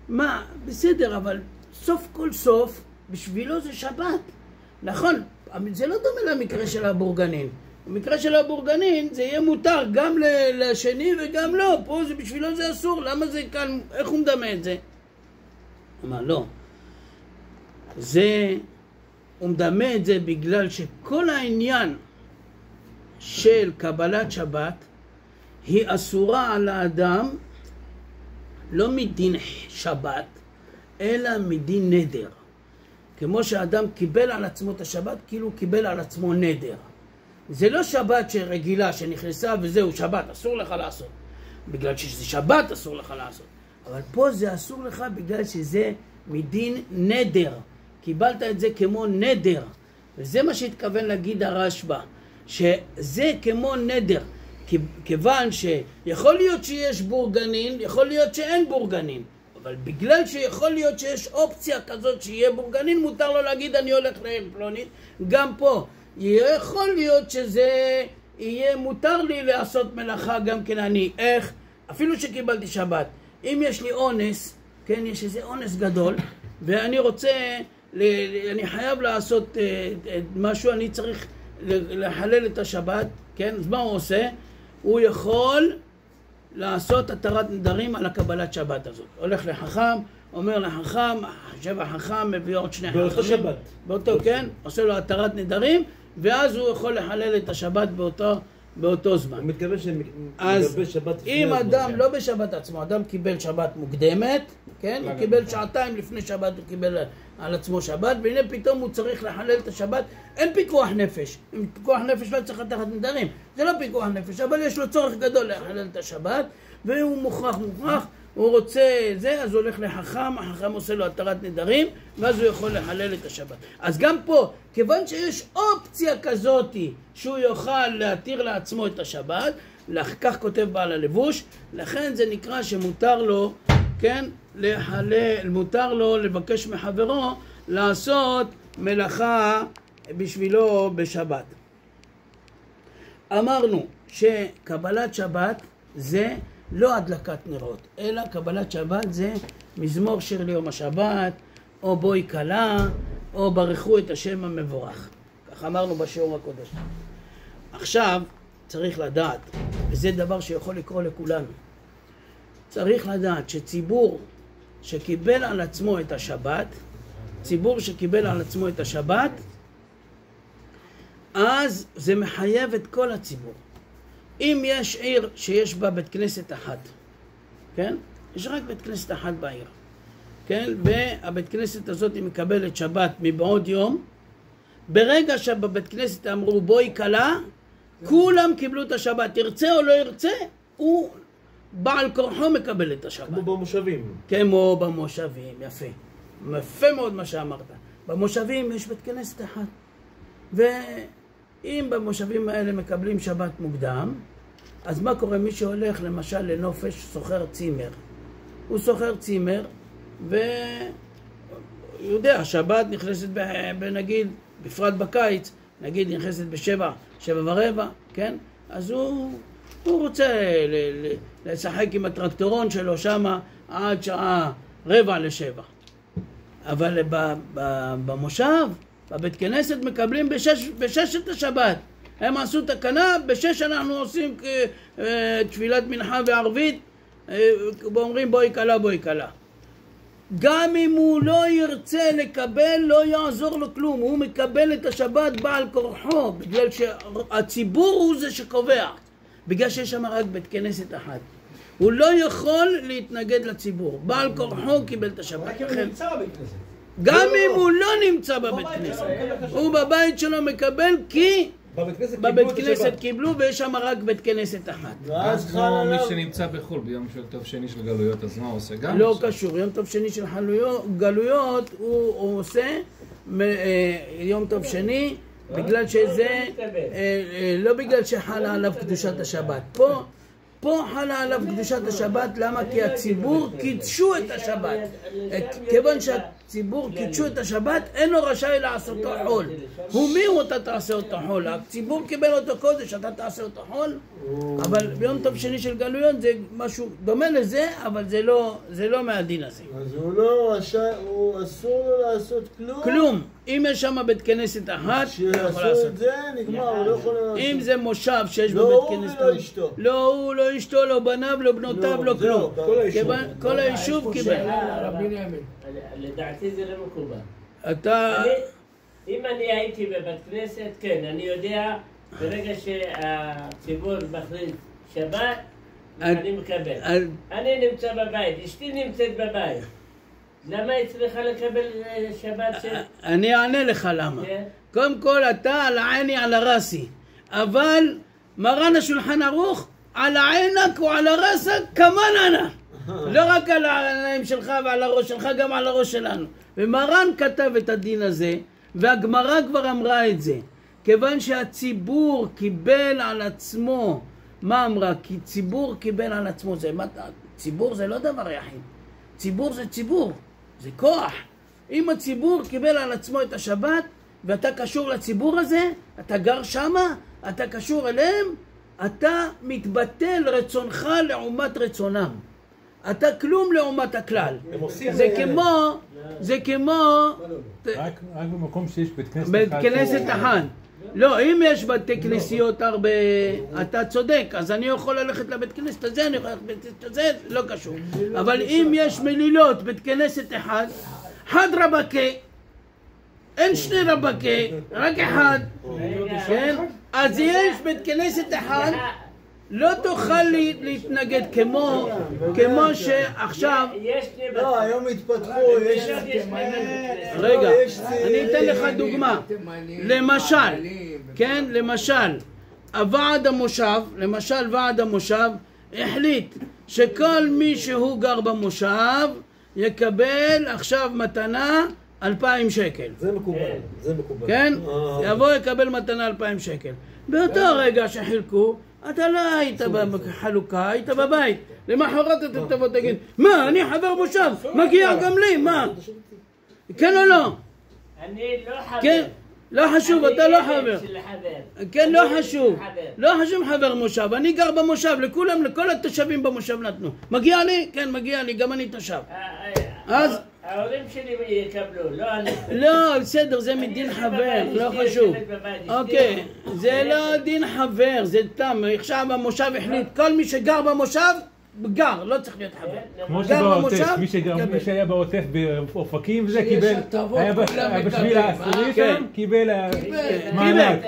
מה, בסדר, אבל סוף כל סוף, בשבילו זה שבת. נכון, זה לא דומה למקרה של הבורגנין. במקרה של הבורגנין זה יהיה מותר גם לשני וגם לא. פה זה בשבילו זה אסור. למה זה כאן? איך הוא מדמה את זה? אמר לא. הוא מדמה את זה בגלל שכל העניין של קבלת שבת היא אסורה על האדם לא מדין שבת אלא מדין נדר. כמו שהאדם קיבל על עצמו את השבת, כאילו הוא קיבל על עצמו נדר. זה לא שבת שרגילה שנכנסה וזהו שבת, אסור לך לעשות. בגלל שזה שבת אסור לך לעשות. אבל פה זה אסור לך בגלל שזה מדין נדר. קיבלת את זה כמו נדר. וזה מה שהתכוון להגיד הרשב"א. שזה כמו נדר. כיוון שיכול להיות שיש בורגנין, יכול להיות שאין בורגנין. אבל בגלל שיכול להיות שיש אופציה כזאת שיהיה בורגנין, מותר לו להגיד אני הולך לעיר פלונית. גם פה יכול להיות שזה יהיה מותר לי לעשות מלאכה גם כן אני. איך? אפילו שקיבלתי שבת. אם יש לי אונס, כן, יש איזה אונס גדול, ואני רוצה, אני חייב לעשות משהו, אני צריך לחלל את השבת, כן? אז מה הוא עושה? הוא יכול לעשות התרת נדרים על הקבלת שבת הזאת. הולך לחכם, אומר לחכם, שבע חכם, מביא עוד שני חכמים. באותו שבת. באותו, כן, עושה לו התרת נדרים, ואז הוא יכול לחלל את השבת באותו זמן. הוא מתכוון אז שבת אם אדם לא בשבת עצמו, אדם קיבל שבת מוקדמת, כן, הוא קיבל שעתיים לפני שבת, הוא קיבל על עצמו שבת, והנה פתאום הוא צריך לחלל את השבת, אין פיקוח נפש. אם פיקוח נפש לא צריך לתחת נדרים, זה לא פיקוח נפש, אבל יש לו צורך גדול לחלל את השבת, והוא מוכרח, הוא רוצה זה, אז הוא הולך לחכם, החכם עושה לו התרת נדרים, ואז הוא יכול לחלל את השבת. אז גם פה, כיוון שיש אופציה כזאת שהוא יוכל להתיר לעצמו את השבת, כך כותב בעל הלבוש, לכן זה נקרא שמותר לו, כן, מותר לו לבקש מחברו לעשות מלאכה בשבילו בשבת. אמרנו שקבלת שבת זה לא הדלקת נרות, אלא קבלת שבת זה מזמור שיר ליום השבת, או בואי כלה, או ברכו את השם המבורך. כך אמרנו בשיעור הקודם. עכשיו צריך לדעת, וזה דבר שיכול לקרוא לכולנו, צריך לדעת שציבור שקיבל על עצמו את השבת, אז זה מחייב את כל הציבור. אם יש עיר שיש בה בית כנסת אחת, כן? יש רק בית כנסת אחת בעיר, כן? והבית כנסת הזאת היא מקבלת שבת מבעוד יום, ברגע שבבית כנסת אמרו בואי כלה, כולם קיבלו את השבת, ירצה או לא ירצה, הוא בעל כורחו מקבל את השבת. כמו במושבים. כמו במושבים, יפה. יפה מאוד מה שאמרת. במושבים יש בית כנסת אחד. ואם במושבים האלה מקבלים שבת מוקדם, אז מה קורה? מי שהולך למשל לנופש סוחר צימר. הוא סוחר צימר, ויודע, שבת נכנסת בנגיד, בפרט בקיץ, נגיד נכנסת בשבע, 7:15, כן? אז הוא רוצה לשחק עם הטרקטורון שלו שמה עד שעה 6:45. אבל במושב, בבית כנסת מקבלים בשש את השבת. הם עשו תקנה, 6 אנחנו עושים תפילת מנחה וערבית, ואומרים בואי כלה, בואי כלה. גם אם הוא לא ירצה לקבל, לא יעזור לו כלום. הוא מקבל את השבת בעל כורחו, בגלל שהציבור הוא זה שקובע. בגלל שיש שם רק בית כנסת אחת. הוא לא יכול להתנגד לציבור. בעל כורחו קיבל את השבת. רק אם הוא נמצא בבית כנסת. גם אם הוא לא נמצא בבית כנסת. הוא בבית שלו מקבל כי בבית כנסת קיבלו ויש שם רק בית כנסת אחת. ואז כמו מי שנמצא בחו"ל ביום של טוב שני של גלויות, אז מה הוא עושה? גם לא קשור. יום טוב שני של גלויות הוא עושה יום טוב שני בגלל שזה לא בגלל שחלה עליו קדושת השבת. פה חלה עליו קדושת השבת. למה? כי הציבור קידשו את השבת. כיוון שהציבור קידשו את השבת, אינו רשאי לעשותו חול. הוא מי הוא אתה תעשה אותו חול? הציבור קיבל אותו קודש, אתה תעשה אותו חול? אבל ביום טוב שני של גלויות זה משהו דומה לזה, אבל זה לא מהדין הזה. אז הוא לא רשאי, הוא אסור לו לעשות כלום? כלום. אם יש שם בית כנסת אחת, הוא יכול שיעשו לעשות. את זה, נגמר, הוא לא יכול לעשות. אם זה מושב שיש לא בבית הוא כנסת, ולא אשתו. לא הוא, לא אשתו, לא בניו, לא בנותיו, לא כלום. כל היישוב קיבל. הרב בנימין. לדעתי זה לא מקובל. אתה... אם אני הייתי בבית כנסת, כן, אני יודע, ברגע שהציבור מכריז שבת, אני מקבל. אני נמצא בבית, אשתי נמצאת בבית. למה היא צריכה לקבל שבת של... אני אענה לך למה. כן. קודם כל אתה על העיני על הרסי, אבל מרן השולחן ערוך על העינק ועל הרסק כמן ענה. לא רק על העיניים שלך ועל הראש שלך, גם על הראש שלנו. ומרן כתב את הדין הזה, והגמרא כבר אמרה את זה. כיוון שהציבור קיבל על עצמו, מה אמרה? כי ציבור קיבל על עצמו, ציבור זה לא דבר יחיד. ציבור זה ציבור, זה כוח. אם הציבור קיבל על עצמו את השבת, ואתה קשור לציבור הזה, אתה גר שמה, אתה קשור אליהם, אתה מתבטל רצונך לעומת רצונם. אתה כלום לעומת הכלל. זה כמו רק במקום שיש בית כנסת בית כנסת אחד. לא, אם יש בתי כנסיות הרבה, אתה צודק, אז אני יכול ללכת לבית כנסת הזה, אני יכול ללכת לבית כנסת הזה, לא קשור. אבל אם יש מלילות בית כנסת אחד, חד רבקה, אין שני רבקה, רק אחד, כן? אז יש בית כנסת אחד, לא תוכל להתנגד כמו שעכשיו... לא, היום התפתחו, יש... רגע, אני אתן לך דוגמה. למשל, כן, ועד המושב החליט שכל מי שהוא גר במושב יקבל עכשיו מתנה 2,000 שקל. זה מקובל, זה מקובל. כן? יבוא יקבל מתנה 2,000 שקל. באותו רגע שחילקו, אתה לא היית בחלוקה, היית בבית. למחרת אתה תבוא תגיד, מה, אני חבר מושב, מגיע גם לי, מה? כן או לא? אני לא חבר. כן, לא חשוב, אתה לא חבר. כן, לא חשוב. לא חשוב חבר מושב, אני גר במושב, לכולם, לכל התושבים במושב נתנו. מגיע לי? כן, מגיע לי, גם אני תושב. אז... ההורים שלי יקבלו, לא אני. לא, בסדר, זה מדין חבר, לא חשוב. אוקיי, זה לא דין חבר, זה תם. עכשיו המושב החליט, כל מי שגר במושב, גר, לא צריך להיות חבר. כמו שבעוטף, מי שהיה בעוטף באופקים וזה קיבל, היה בשביל העשירי שם, קיבל מענק.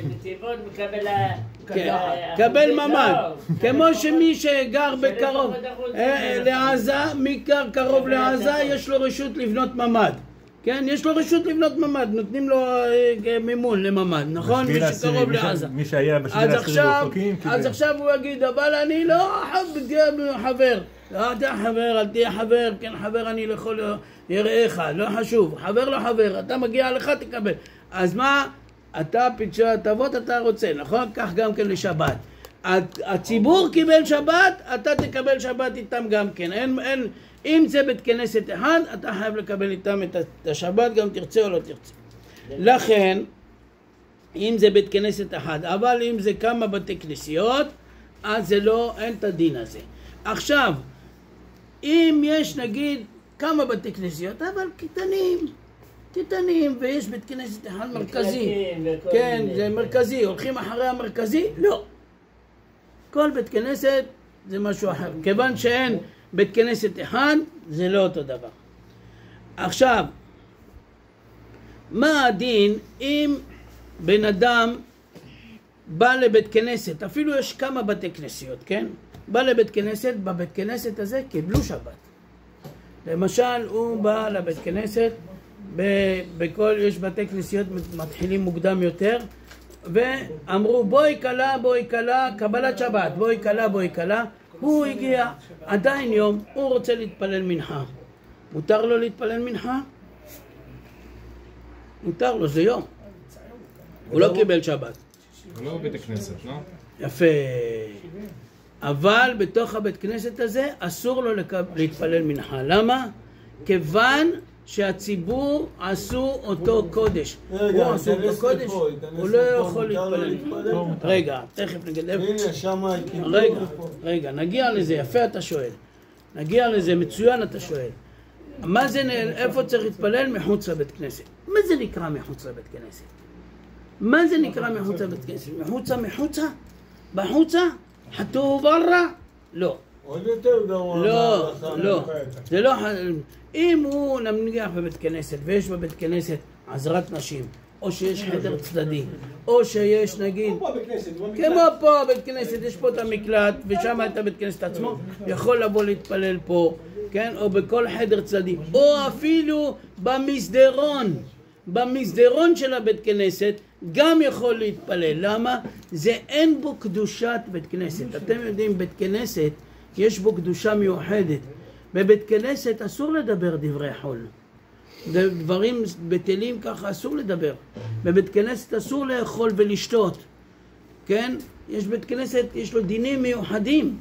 נתיבות מקבל... קבל ממ"ד, כמו שמי שגר בקרוב לעזה, מי גר קרוב לעזה יש לו רשות לבנות ממ"ד, כן? יש לו רשות לבנות ממ"ד, נותנים לו מימון לממ"ד, נכון? מי שקרוב לעזה. מי שהיה בשביל העשירי באופקים קיבל. אז עכשיו הוא יגיד, אבל אני לא חבר. לא, אתה חבר, אל תהיה חבר, כן חבר אני לכל יראיך, לא חשוב, חבר לא חבר, אתה מגיע לך תקבל. אז מה? אתה פיצוי הטבות אתה רוצה, נכון? כך גם כן לשבת. הציבור קיבל שבת, אתה תקבל שבת איתם גם כן. אם זה בית כנסת אחד, אתה חייב לקבל איתם את השבת, גם תרצה או לא תרצה. לכן, אם זה בית כנסת אחד, אבל אם זה כמה בתי כנסיות, אז זה לא, אין את הדין הזה. עכשיו, אם יש נגיד כמה בתי כנסיות, אבל קטנים, ויש בית כנסת אחד מרכזי. כן, זה מרכזי. הולכים אחרי המרכזי? לא. כל בית כנסת זה משהו אחר. כיוון שאין בית כנסת אחד, זה לא אותו דבר. עכשיו, מה הדין אם בן אדם בא לבית כנסת, אפילו יש כמה בתי כנסיות, כן? בא לבית כנסת, בבית כנסת הזה קיבלו שבת. למשל, הוא בא לבית כנסת, יש בתי כנסיות מתחילים מוקדם יותר, ואמרו בואי קלה, קבלת שבת, בואי קלה, הוא הגיע, עדיין יום, הוא רוצה להתפלל מנחה. מותר לו להתפלל מנחה? מותר לו, זה יום. הוא לא קיבל שבת. הוא לא בית הכנסת, לא? יפה. אבל בתוך הבית כנסת הזה אסור לו להתפלל מנחה. למה? כיוון שהציבור עשו אותו קודש. הוא עשו אותו קודש, הוא לא יכול להתפלל. רגע, תכף נגדל. רגע, נגיע לזה, יפה אתה שואל. נגיע לזה, מצוין אתה שואל. מה זה, איפה צריך להתפלל? מחוץ לבית כנסת. מה זה נקרא מחוץ לבית כנסת? מה זה נקרא מחוץ לבית כנסת? מחוצה? בחוצה? חתו בררה? לא. עוד יותר גרוע. לא. זה לא... אם הוא נניח בבית כנסת, ויש בבית כנסת עזרת נשים, או שיש חדר צדדי, או שיש נגיד... כמו פה בבית כנסת, יש פה את המקלט, ושם את הבית כנסת עצמו, יכול לבוא להתפלל פה, כן? או בכל חדר צדדי, או אפילו במסדרון של הבית כנסת, גם יכול להתפלל. למה? זה אין בו קדושת בית כנסת. אתם יודעים, בית כנסת, יש בו קדושה מיוחדת. בבית כנסת אסור לדבר דברי חול. דברים בטלים ככה אסור לדבר. בבית כנסת אסור לאכול ולשתות. כן? יש בית כנסת, יש לו דינים מיוחדים.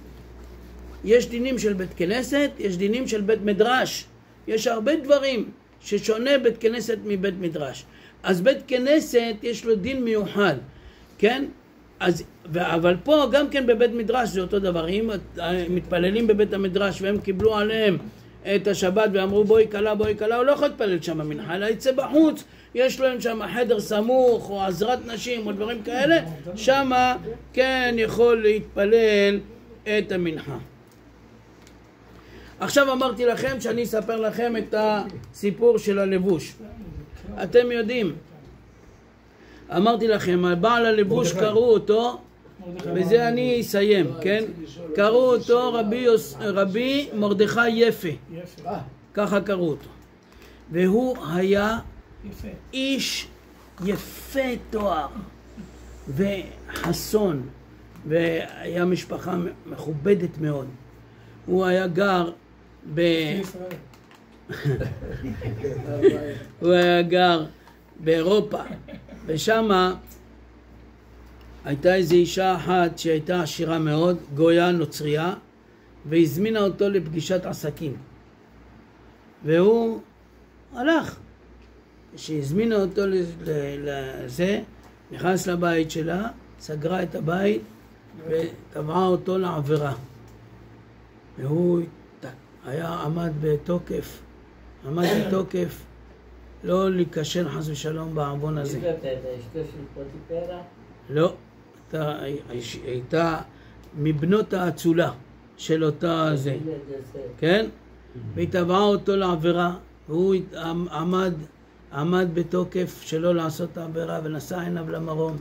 יש דינים של בית כנסת, יש דינים של בית מדרש. יש הרבה דברים ששונה בית כנסת מבית מדרש. אז בית כנסת יש לו דין מיוחד. כן? אבל פה גם כן בבית מדרש זה אותו דבר. אם מתפללים בבית המדרש והם קיבלו עליהם את השבת ואמרו בואי קלה, הוא לא יכול להתפלל שם מנחה, אלא יצא בחוץ, יש להם שם חדר סמוך או עזרת נשים או דברים כאלה, שם כן יכול להתפלל את המנחה. עכשיו אמרתי לכם שאני אספר לכם את הסיפור של הלבוש. אתם יודעים, אמרתי לכם, בעל הלבוש קראו אותו, וזה אני אסיים, כן? קראו אותו רבי מרדכי יפה, ככה קראו אותו. והוא היה איש יפה תואר וחסון, והיה משפחה מכובדת מאוד. הוא היה גר הוא היה גר באירופה, ושמה הייתה איזו אישה אחת שהייתה עשירה מאוד, גויה נוצריה, והזמינה אותו לפגישת עסקים. והוא הלך. כשהזמינה אותו לזה, נכנס לבית שלה, סגרה את הבית וטבעה אותו לעבירה. והוא עמד בתוקף, לא להיכשל חס ושלום בעוון הזה. זאת הייתה אשתו של פוטיפרה? לא, הייתה מבנות האצולה של אותה זה, כן? והיא טבעה אותו לעבירה, והוא עמד בתוקף שלא לעשות את העבירה, ונשא עיניו למרום,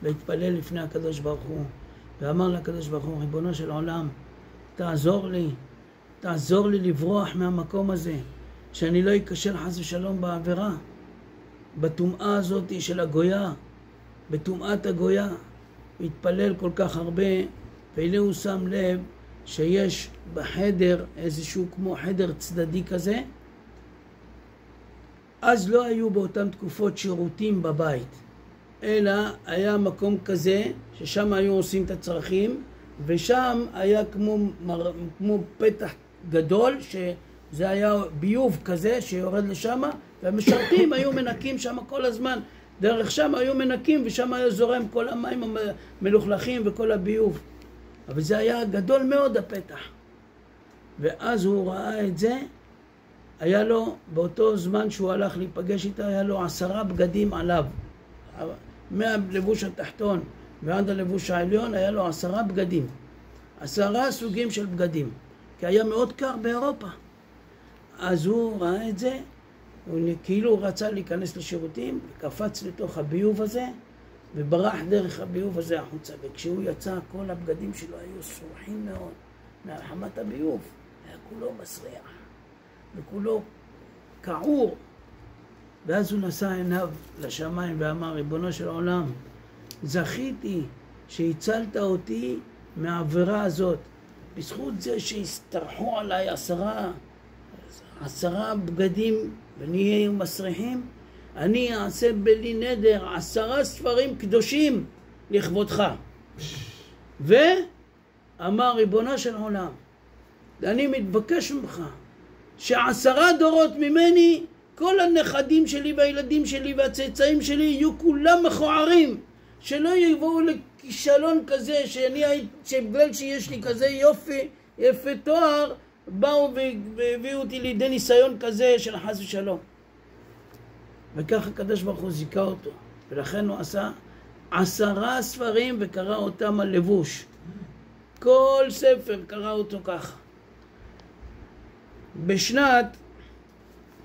והתפלל לפני הקדוש ברוך הוא, ואמר לקדוש ברוך הוא, ריבונו של עולם, תעזור לי לברוח מהמקום הזה, שאני לא אכשל חס ושלום בעבירה, בטומאה הזאת של הגויה, בטומאת הגויה. התפלל כל כך הרבה, והנה הוא שם לב שיש בחדר איזשהו כמו חדר צדדי כזה. אז לא היו באותן תקופות שירותים בבית, אלא היה מקום כזה ששם היו עושים את הצרכים, ושם היה כמו פתח גדול, שזה היה ביוב כזה שיורד לשם, והמשרתים היו מנקים שם כל הזמן. דרך שם היו מנקים, ושם היה זורם כל המים המלוכלכים וכל הביוב. אבל זה היה גדול מאוד הפתח. ואז הוא ראה את זה, היה לו, באותו זמן שהוא הלך להיפגש איתה, היה לו 10 בגדים עליו. מהלבוש התחתון ועד הלבוש העליון היה לו 10 בגדים. 10 סוגים של בגדים. כי היה מאוד קר באירופה. אז הוא ראה את זה, הוא כאילו רצה להיכנס לשירותים, קפץ לתוך הביוב הזה, וברח דרך הביוב הזה החוצה. וכשהוא יצא, כל הבגדים שלו היו סרוחים מאוד, מהלחמת הביוב. היה כולו מסריח, וכולו קעור. ואז הוא נשא עיניו לשמיים ואמר, ריבונו של עולם, זכיתי שהצלת אותי מהעבירה הזאת. בזכות זה שהסתרחו עליי 10 בגדים ונהיה מסריחים, אני אעשה בלי נדר 10 ספרים קדושים לכבודך. ואמר, ריבונו של עולם, אני מתבקש ממך ש10 דורות ממני, כל הנכדים שלי והילדים שלי והצאצאים שלי יהיו כולם מכוערים, שלא יבואו לכישלון כזה, שבגלל שיש לי כזה יפה תואר, באו והביאו אותי לידי ניסיון כזה של חס ושלום. וככה הקדוש ברוך הוא זיכה אותו, ולכן הוא עשה 10 ספרים וקרא אותם על לבוש. כל ספר קרא אותו ככה. בשנת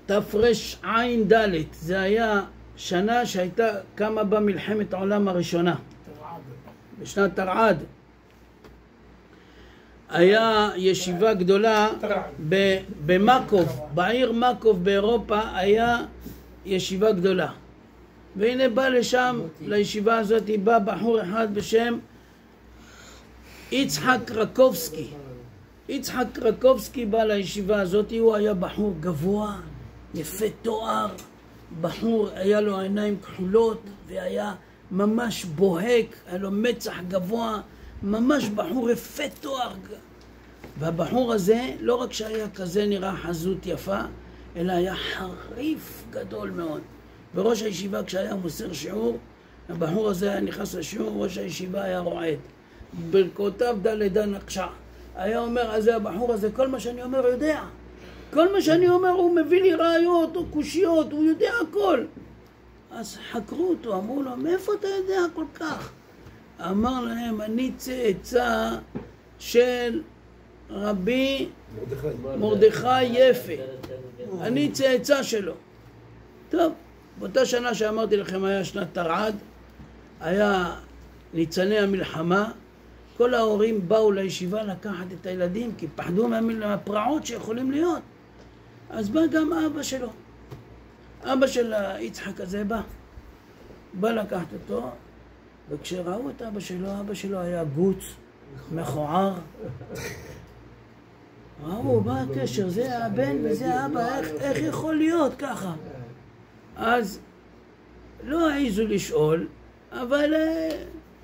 תרע"ד, זה היה שנה שהייתה קמה בה מלחמת העולם הראשונה. בשנת תרע"ד היה ישיבה גדולה במקוב, בעיר מקוב באירופה היה ישיבה גדולה. והנה בא לשם, לישיבה הזאת, בא בחור אחד בשם יצחק רקובסקי. יצחק רקובסקי בא לישיבה הזאת, הוא היה בחור גבוה, יפה תואר, בחור, היה לו עיניים כחולות והיה ממש בוהק, היה לו מצח גבוה, ממש בחור יפה תואר. והבחור הזה לא רק שהיה כזה נראה חזות יפה, אלא היה חריף גדול מאוד. בראש הישיבה כשהיה מוסר שיעור, הבחור הזה היה נכנס לשיעור, ראש הישיבה היה רועד. ברכותיו דלדה נקשה. היה אומר, אז הבחור הזה, כל מה שאני אומר יודע. כל מה שאני אומר הוא מביא לי ראיות או קושיות, הוא יודע הכל. אז חקרו אותו, אמרו לו, מאיפה אתה יודע כל כך? אמר להם, אני צאצא של רבי מרדכי יפה. אני צאצא שלו. טוב, באותה שנה שאמרתי לכם היה שנת תרעד, היה ניצני המלחמה, כל ההורים באו לישיבה לקחת את הילדים כי פחדו מהפרעות שיכולים להיות. אז בא גם אבא שלו. אבא של יצחק הזה בא לקחת אותו, וכשראו את אבא שלו היה גוץ, מכוער. ראו, מה הקשר? זה הבן וזה האבא, איך יכול להיות ככה? אז לא העיזו לשאול, אבל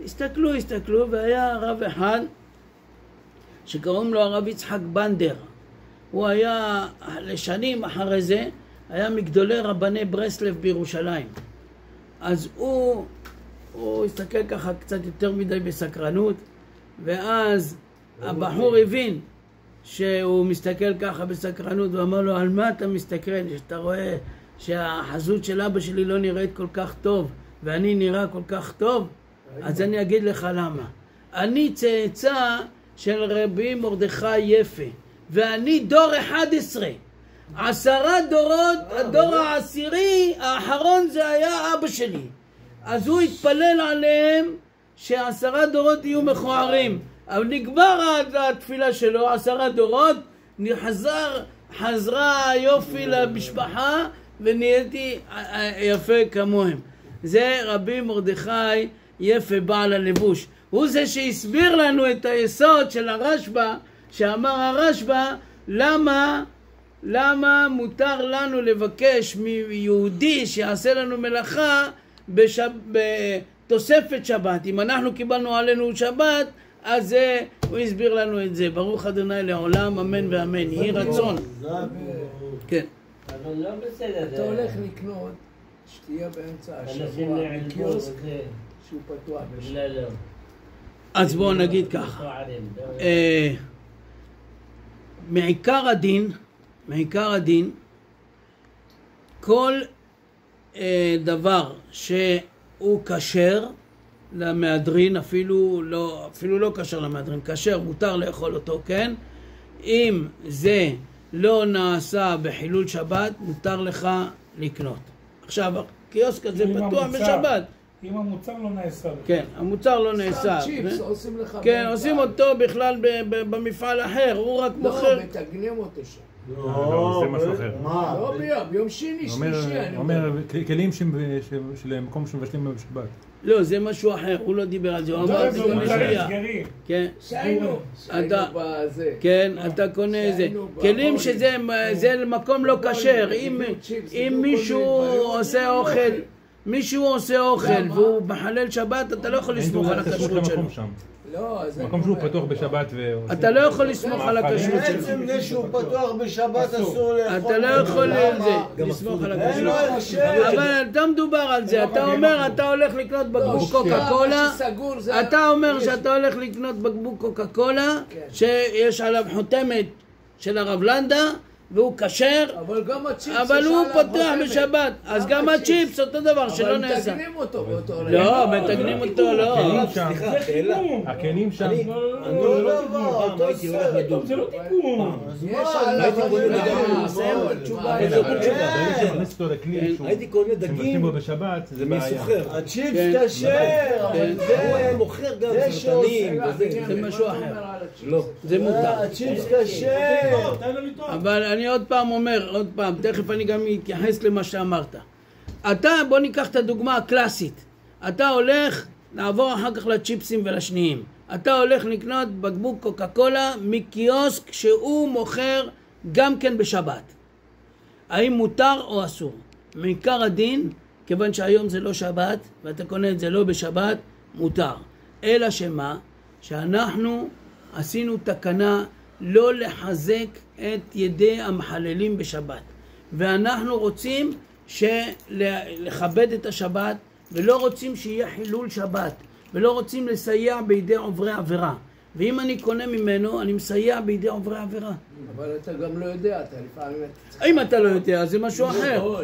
הסתכלו, והיה הרב אחד שקוראים לו הרב יצחק בנדר. הוא היה לשנים אחרי זה, היה מגדולי רבני ברסלב בירושלים. אז הוא הסתכל ככה קצת יותר מדי בסקרנות, ואז הבחור הבין שהוא מסתכל ככה בסקרנות, ואמר לו, על מה אתה מסתכל? שאתה רואה שהחזות של אבא שלי לא נראית כל כך טוב, ואני נראה כל כך טוב? אז אני אגיד לך למה. אני צאצא של רבי מרדכי יפה, ואני דור 11. 10 דורות, הדור העשירי, האחרון זה היה אבא שלי. אז הוא התפלל עליהם ש10 דורות יהיו מכוערים. אבל נגמר התפילה שלו, 10 דורות, חזרה יופי למשפחה, ונהייתי יפה כמוהם. זה רבי מרדכי יפה בעל הלבוש. הוא זה שהסביר לנו את היסוד של הרשב"א, שאמר הרשב"א, למה מותר לנו לבקש מיהודי שיעשה לנו מלאכה בתוספת שבת. אם אנחנו קיבלנו עלינו שבת, אז הוא הסביר לנו את זה. ברוך ה' לעולם, אמן ואמן. יהי רצון. כן. אבל לא בסדר. אתה הולך לקנות שתהיה באמצע השבוע בקיוסק שהוא פתוח בשבת. לא. אז בואו נגיד ככה. מעיקר הדין, כל דבר שהוא כשר למהדרין, אפילו לא כשר למהדרין, כשר מותר לאכול אותו, כן? אם זה לא נעשה בחילול שבת, מותר לך לקנות. עכשיו, הקיוסק הזה פתוח בשבת. אם המוצר לא נאסר. כן, המוצר לא נאסר. צ'יפס עושים לך. כן, עושים אותו בכלל במפעל אחר, הוא רק מוכר. לא, מתגנים אותו שם. לא, זה משהו אחר. לא ביום שני, שלישי. אומר, כלים של מקום שמבשלים בשבת. לא, זה משהו אחר, הוא לא דיבר על זה, הוא אמר זה משקיע. כן. שיינו בזה. כן, אתה קונה איזה. כלים שזה מקום לא כשר, אם מישהו עושה אוכל והוא מחלל שבת, אתה לא יכול לסמוך על הכשרות שלו. מקום שהוא פתוח בשבת אתה לא יכול לסמוך על הכשרות שלו. בעצם זה שהוא פתוח בשבת אסור לאכול. אתה לא יכול לסמוך על הכשרות שלו. אבל אתה מדובר על זה, אתה אומר אתה הולך לקנות בקבוק קוקה קולה, אתה אומר שאתה הולך לקנות בקבוק קוקה קולה שיש עליו חותמת של הרב לנדה והוא כשר, אבל הוא פותח בשבת. אז גם הצ'יפס אותו דבר שלא נעשה. אבל מתגנים אותו באותו רגע. לא, מתגנים אותו לא. הכלים שם. זה לא תיקון. יש עליו הייתי קונה דגים בשבת, זה מסוחר. הצ'יפס כשר, אבל זה מוכר גם סרטנים. זה משהו אחר. לא. זה מותר. הצ'יפס כשר. אבל אני עוד פעם, תכף אני גם אתייחס למה שאמרת. בוא ניקח את הדוגמה הקלאסית. אתה הולך לעבור אחר כך לצ'יפסים ולשניים. אתה הולך לקנות בקבוק קוקה קולה מקיוסק שהוא מוכר גם כן בשבת. האם מותר או אסור? מעיקר הדין, כיוון שהיום זה לא שבת ואתה קונה את זה לא בשבת, מותר. אלא שמה? שאנחנו עשינו תקנה לא לחזק את ידי המחללים בשבת. ואנחנו רוצים לכבד את השבת ולא רוצים שיהיה חילול שבת, ולא רוצים לסייע בידי עוברי עבירה. ואם אני קונה ממנו, אני מסייע בידי עוברי עבירה. אבל אתה גם לא יודע, אתה לפעמים... אם אתה לא יודע, זה משהו אחר.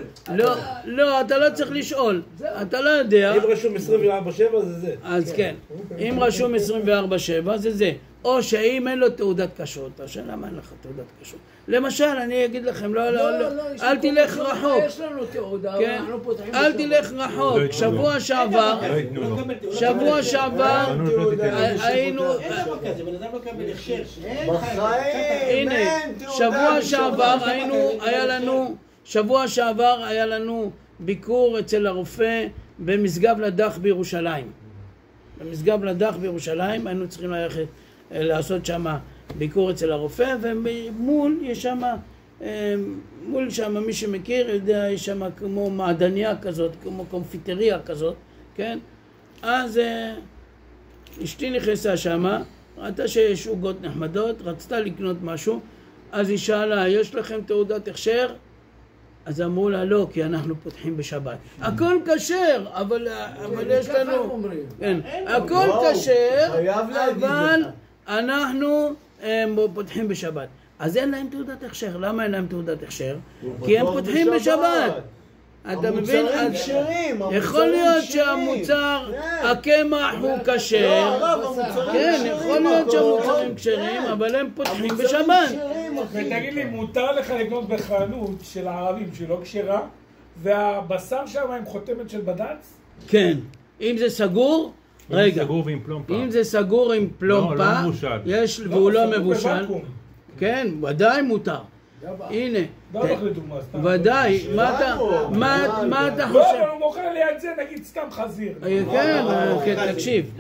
לא, אתה לא צריך לשאול. אתה לא יודע. אם רשום 24/7 זה זה. אז כן. אם רשום 24/7 זה זה. או שאם אין לו תעודת כשרות, השאלה מה אין לך תעודת כשרות. למשל, אני אגיד לכם, לא, אל תלך רחוק. יש לנו תעודה, אנחנו פותחים... אל תלך רחוק. שבוע שעבר היינו... הנה, שבוע שעבר היה לנו ביקור אצל הרופא במשגב לדח בירושלים. במשגב לדח בירושלים היינו צריכים ללכת לעשות שם ביקור אצל הרופא, ומול יש שם, מול שם מי שמכיר יודע, יש שם כמו מעדניה כזאת, כמו קונפיטריה כזאת, כן? אז אשתי נכנסה שם, ראתה שיש עוגות נחמדות, רצתה לקנות משהו, אז היא שאלה, יש לכם תעודת הכשר? אז אמרו לה לא, כי אנחנו פותחים בשבת. הכל כשר, אבל יש לנו... הכל כשר, אבל אנחנו פותחים בשבת. אז אין להם תעודת הכשר. למה אין להם תעודת הכשר? כי הם פותחים בשבת. אתה מבין? יכול להיות שהמוצר, הקמח הוא כשר. כן, יכול להיות שהמוצרים כשרים, אבל הם פותחים בשבת. ותגיד לי, מותר לך לקנות בחנות של הערבים שלא כשרה, והבשר שם עם חותמת של בד"ץ? כן. אם זה סגור, רגע. אם זה סגור עם פלומפה, והוא לא מבושל. כן, ודאי מותר. הנה, ודאי, מה אתה חושב? לא, אבל הוא מוכר ליד זה, נגיד סתם חזיר. כן, תקשיב.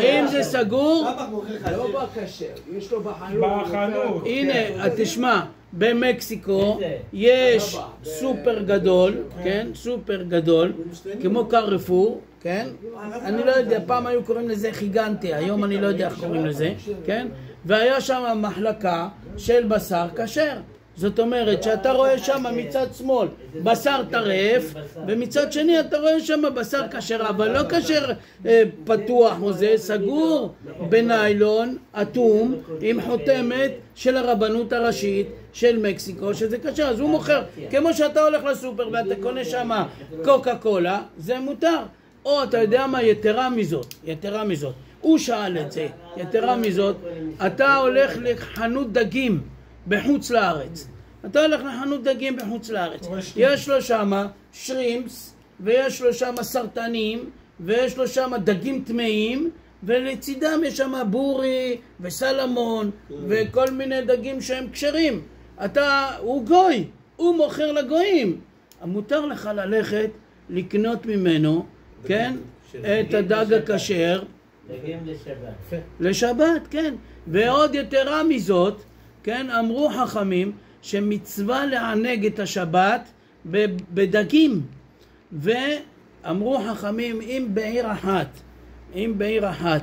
אם זה סגור... לא בכשר, יש לו בחנות. הנה, תשמע, במקסיקו יש סופר גדול, כן? סופר גדול, כמו קרפור, כן? אני לא יודע, פעם היו קוראים לזה חיגנטי, היום אני לא יודע איך קוראים לזה, כן? והיה שם מחלקה של בשר כשר. זאת אומרת שאתה רואה שם מצד שמאל בשר טרף, ומצד שני אתה רואה שם בשר כשר, אבל לא כשר פתוח או זה, סגור בניילון אטום עם חותמת של הרבנות הראשית של מקסיקו שזה כשר. אז הוא מוכר, כמו שאתה הולך לסופר ואתה קונה שם קוקה קולה, זה מותר. או אתה יודע מה, יתרה מזאת, הוא שאל את זה, יתרה מזאת, אתה הולך לחנות דגים בחוץ לארץ. אתה הולך לחנות דגים בחוץ לארץ. יש לו שם שרימפס, ויש לו שם סרטנים, ויש לו שם דגים טמאים, ולצידם יש שם בורי וסלמון, וכל מיני דגים שהם כשרים. הוא גוי, הוא מוכר לגויים. מותר לך ללכת לקנות ממנו, כן? את הדג הכשר. דגים לשבת. לשבת, כן. ועוד יתרה מזאת, כן, אמרו חכמים שמצווה לענג את השבת בדגים, ואמרו חכמים אם בעיר אחת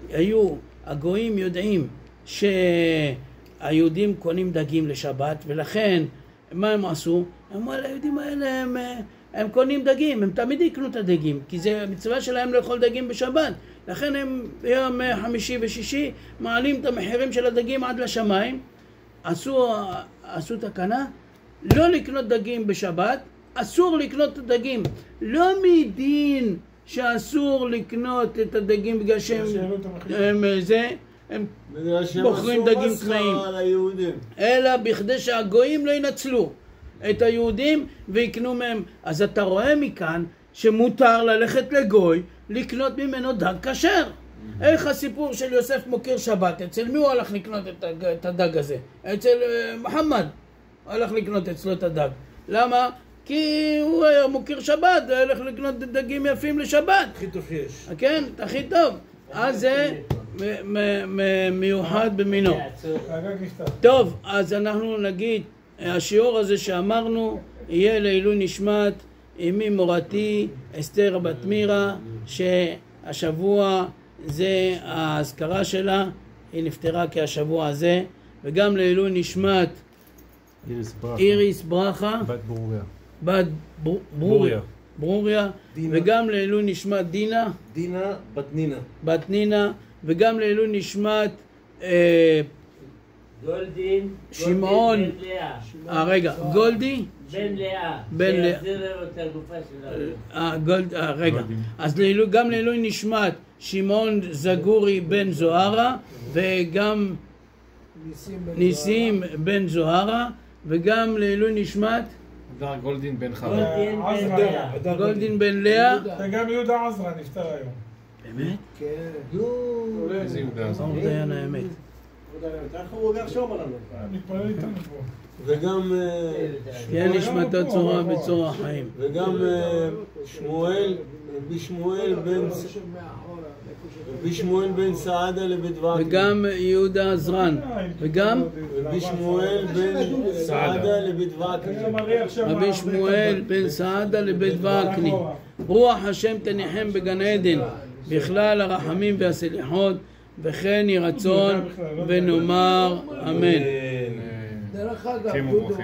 היו הגויים יודעים שהיהודים קונים דגים לשבת, ולכן מה הם עשו? אמרו היהודים האלה הם קונים דגים, הם תמיד יקנו את הדגים, כי זה המצווה שלהם לאכול דגים בשבת, לכן הם ביום חמישי ושישי מעלים את המחירים של הדגים עד לשמיים. עשו תקנה לא לקנות דגים בשבת, אסור לקנות את הדגים, לא מדין שאסור לקנות את הדגים בגלל שהם בוחרים דגים טמאים, אלא בכדי שהגויים לא ינצלו את היהודים ויקנו מהם. אז אתה רואה מכאן שמותר ללכת לגוי לקנות ממנו דג כשר. איך הסיפור של יוסף מוקיר שבת? אצל מי הוא הלך לקנות את הדג הזה? אצל מוחמד הלך לקנות אצלו את הדג. למה? כי הוא היה מוקיר שבת, הוא הלך לקנות דגים יפים לשבת. הכי טוב שיש. כן, הכי טוב. אז זה מיוחד במינו. טוב, אז אנחנו נגיד, השיעור הזה שאמרנו יהיה לעילוי נשמת אמי מורתי אסתר בת מירה, שהשבוע זה ההזכרה שלה, היא נפטרה כשבוע הזה, וגם לעילוי נשמת איריס ברכה, בת ברוריה. ברוריה, וגם לעילוי נשמת דינה בת נינה, וגם לעילוי נשמת גולדין שמעון, גולדי בן לאה, שיחזיר את הגופה שלה. רגע, אז גם לעילוי נשמת שמעון זגורי בן זוהרה, וגם ניסים בן זוהרה, וגם לעילוי נשמת גולדין בן חבר. גולדין בן לאה, וגם יהודה עזרא נפטר היום. באמת? כן. איזה יהודה עזרא? אור דיין האמת. מתפלל איתנו פה. וגם תהיה נשמתו צורה בצורה החיים. וגם שמואל בן סעדה לבית וקנין. וגם יהודה עזרן. וגם רבי שמואל בן סעדה לבית וקנין. רבי שמואל בן סעדה לבית וקנין. רוח השם תניחם בגן עדן בכלל הרחמים והסליחות, וכן יהי רצון ונאמר אמן. דרך אגב, דודו,